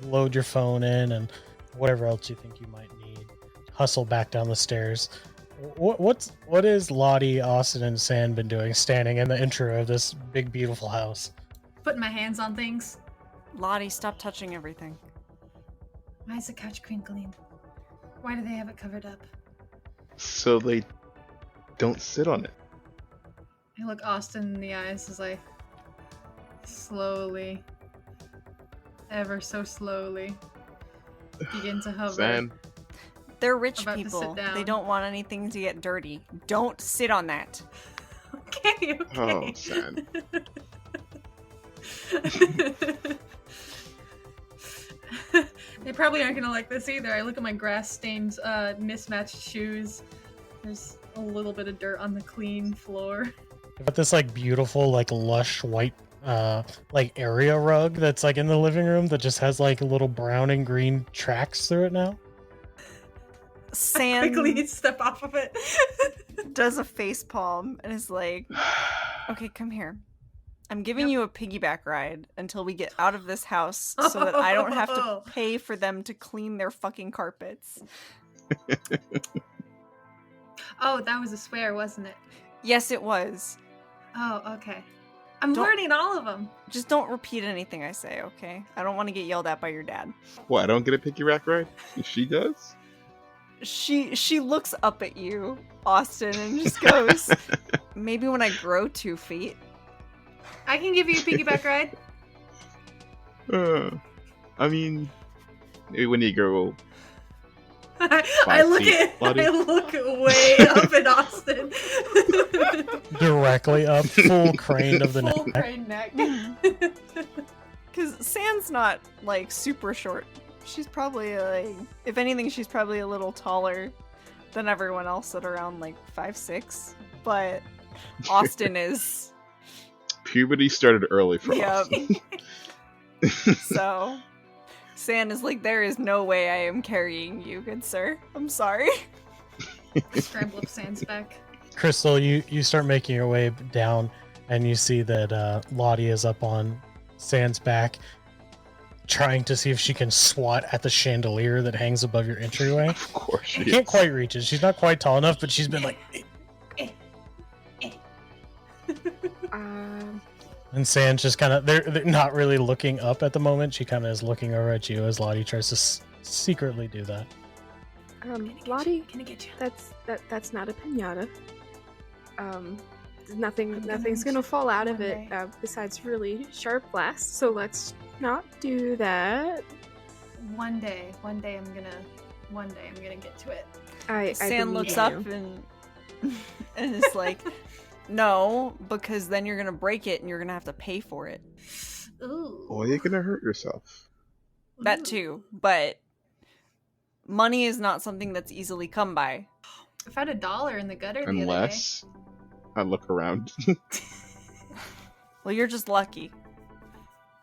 load your phone in and whatever else you think you might need. Hustle back down the stairs. What is Lottie, Austin, and Sand been doing standing in the intro of this big beautiful house? Putting my hands on things. Lottie, stop touching everything. Why is the couch crinkling? Why do they have it covered up? So they don't sit on it. I look Austin in the eyes as I slowly, ever so slowly, begin to hover. Sand. They're rich About to people. sit down. They don't want anything to get dirty. Don't sit on that. Okay. Oh, Sand. They probably aren't gonna like this either. I look at my grass-stained, mismatched shoes. There's a little bit of dirt on the clean floor. You've got this like beautiful, like lush white like area rug that's like in the living room that just has like little brown and green tracks through it now. Sand Quickly step off of it. does a face palm and is like, okay, come here. I'm giving you a piggyback ride until we get out of this house so that I don't have to pay for them to clean their fucking carpets. Oh, that was a swear, wasn't it? Yes, it was. Oh, okay. I'm Don't- learning all of them. Just don't repeat anything I say, okay? I don't want to get yelled at by your dad. What, I don't get a picky rack ride? She does? She looks up at you, Austin, and just goes, maybe when I grow 2 feet. I can give you a piggyback ride. I mean, maybe when you grow I look feet, Lottie. I look way up at Austin. Directly up, full crane of the Full neck. crane neck. Because Sand's not like super short. She's probably like, if anything, she's probably a little taller than everyone else at around like 5'6". But Austin is. Puberty started early for us. Yep. So Sand is like, there is no way I am carrying you, good sir. I'm sorry. Scramble up Sand's back. Crystal, you start making your way down, and you see that Lottie is up on Sand's back, trying to see if she can swat at the chandelier that hangs above your entryway. Of course she She can't is. quite reach it. She's not quite tall enough, but she's been like... And Sand's just kind of... They're not really looking up at the moment. She kind of is looking over at you as Lottie tries to secretly do that. Lottie, Can I get you? that's not a pinata. Nothing's gonna fall out of it besides really sharp blasts. So let's not do that. One day I'm gonna get to it. I Sand believe looks you. up and is like, no, because then you're gonna break it and you're gonna have to pay for it. Ooh. Well, you're gonna hurt yourself. That too, but money is not something that's easily come by. I found $1 in the gutter the other day. Unless I look around. Well, you're just lucky.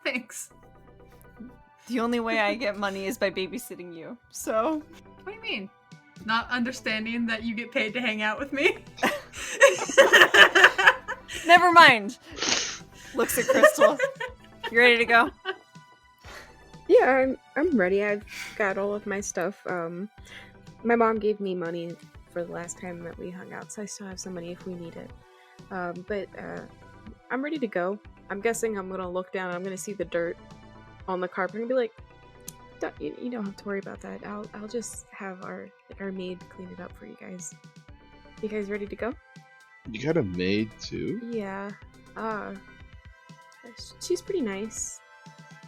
Thanks. The only way I get money is by babysitting you. So, What do you mean? Not understanding that you get paid to hang out with me? never mind. Looks at Crystal. You ready to go? Yeah, I'm ready. I've got all of my stuff. My mom gave me money for the last time that we hung out, so I still have some money if we need it. But I'm ready to go. I'm guessing I'm gonna look down and I'm gonna see the dirt on the carpet and be like, you don't have to worry about that. I'll just have our maid clean it up for you guys. You guys ready to go? You got a maid too? Yeah. She's pretty nice.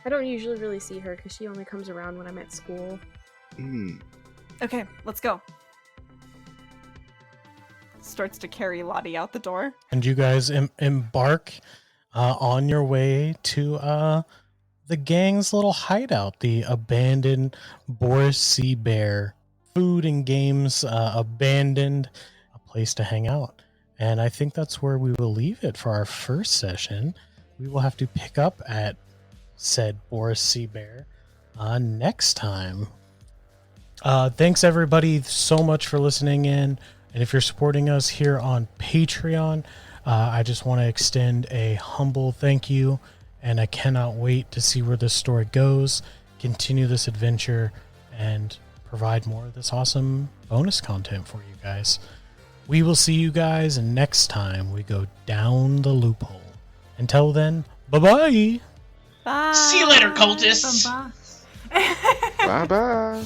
I don't usually really see her because she only comes around when I'm at school. Okay, let's go. Starts to carry Lottie out the door. And you guys embark on your way to the gang's little hideout, the abandoned Boris Sea Bear. Food and games abandoned, a place to hang out. And I think that's where we will leave it for our first session. We will have to pick up at said Boris Sea Bear next time. Thanks everybody so much for listening in. And if you're supporting us here on Patreon, I just want to extend a humble thank you. And I cannot wait to see where this story goes, continue this adventure, and provide more of this awesome bonus content for you guys. We will see you guys next time we go down the loophole. Until then, bye-bye! Bye. See you later, cultists. Bye-bye. Bye bye.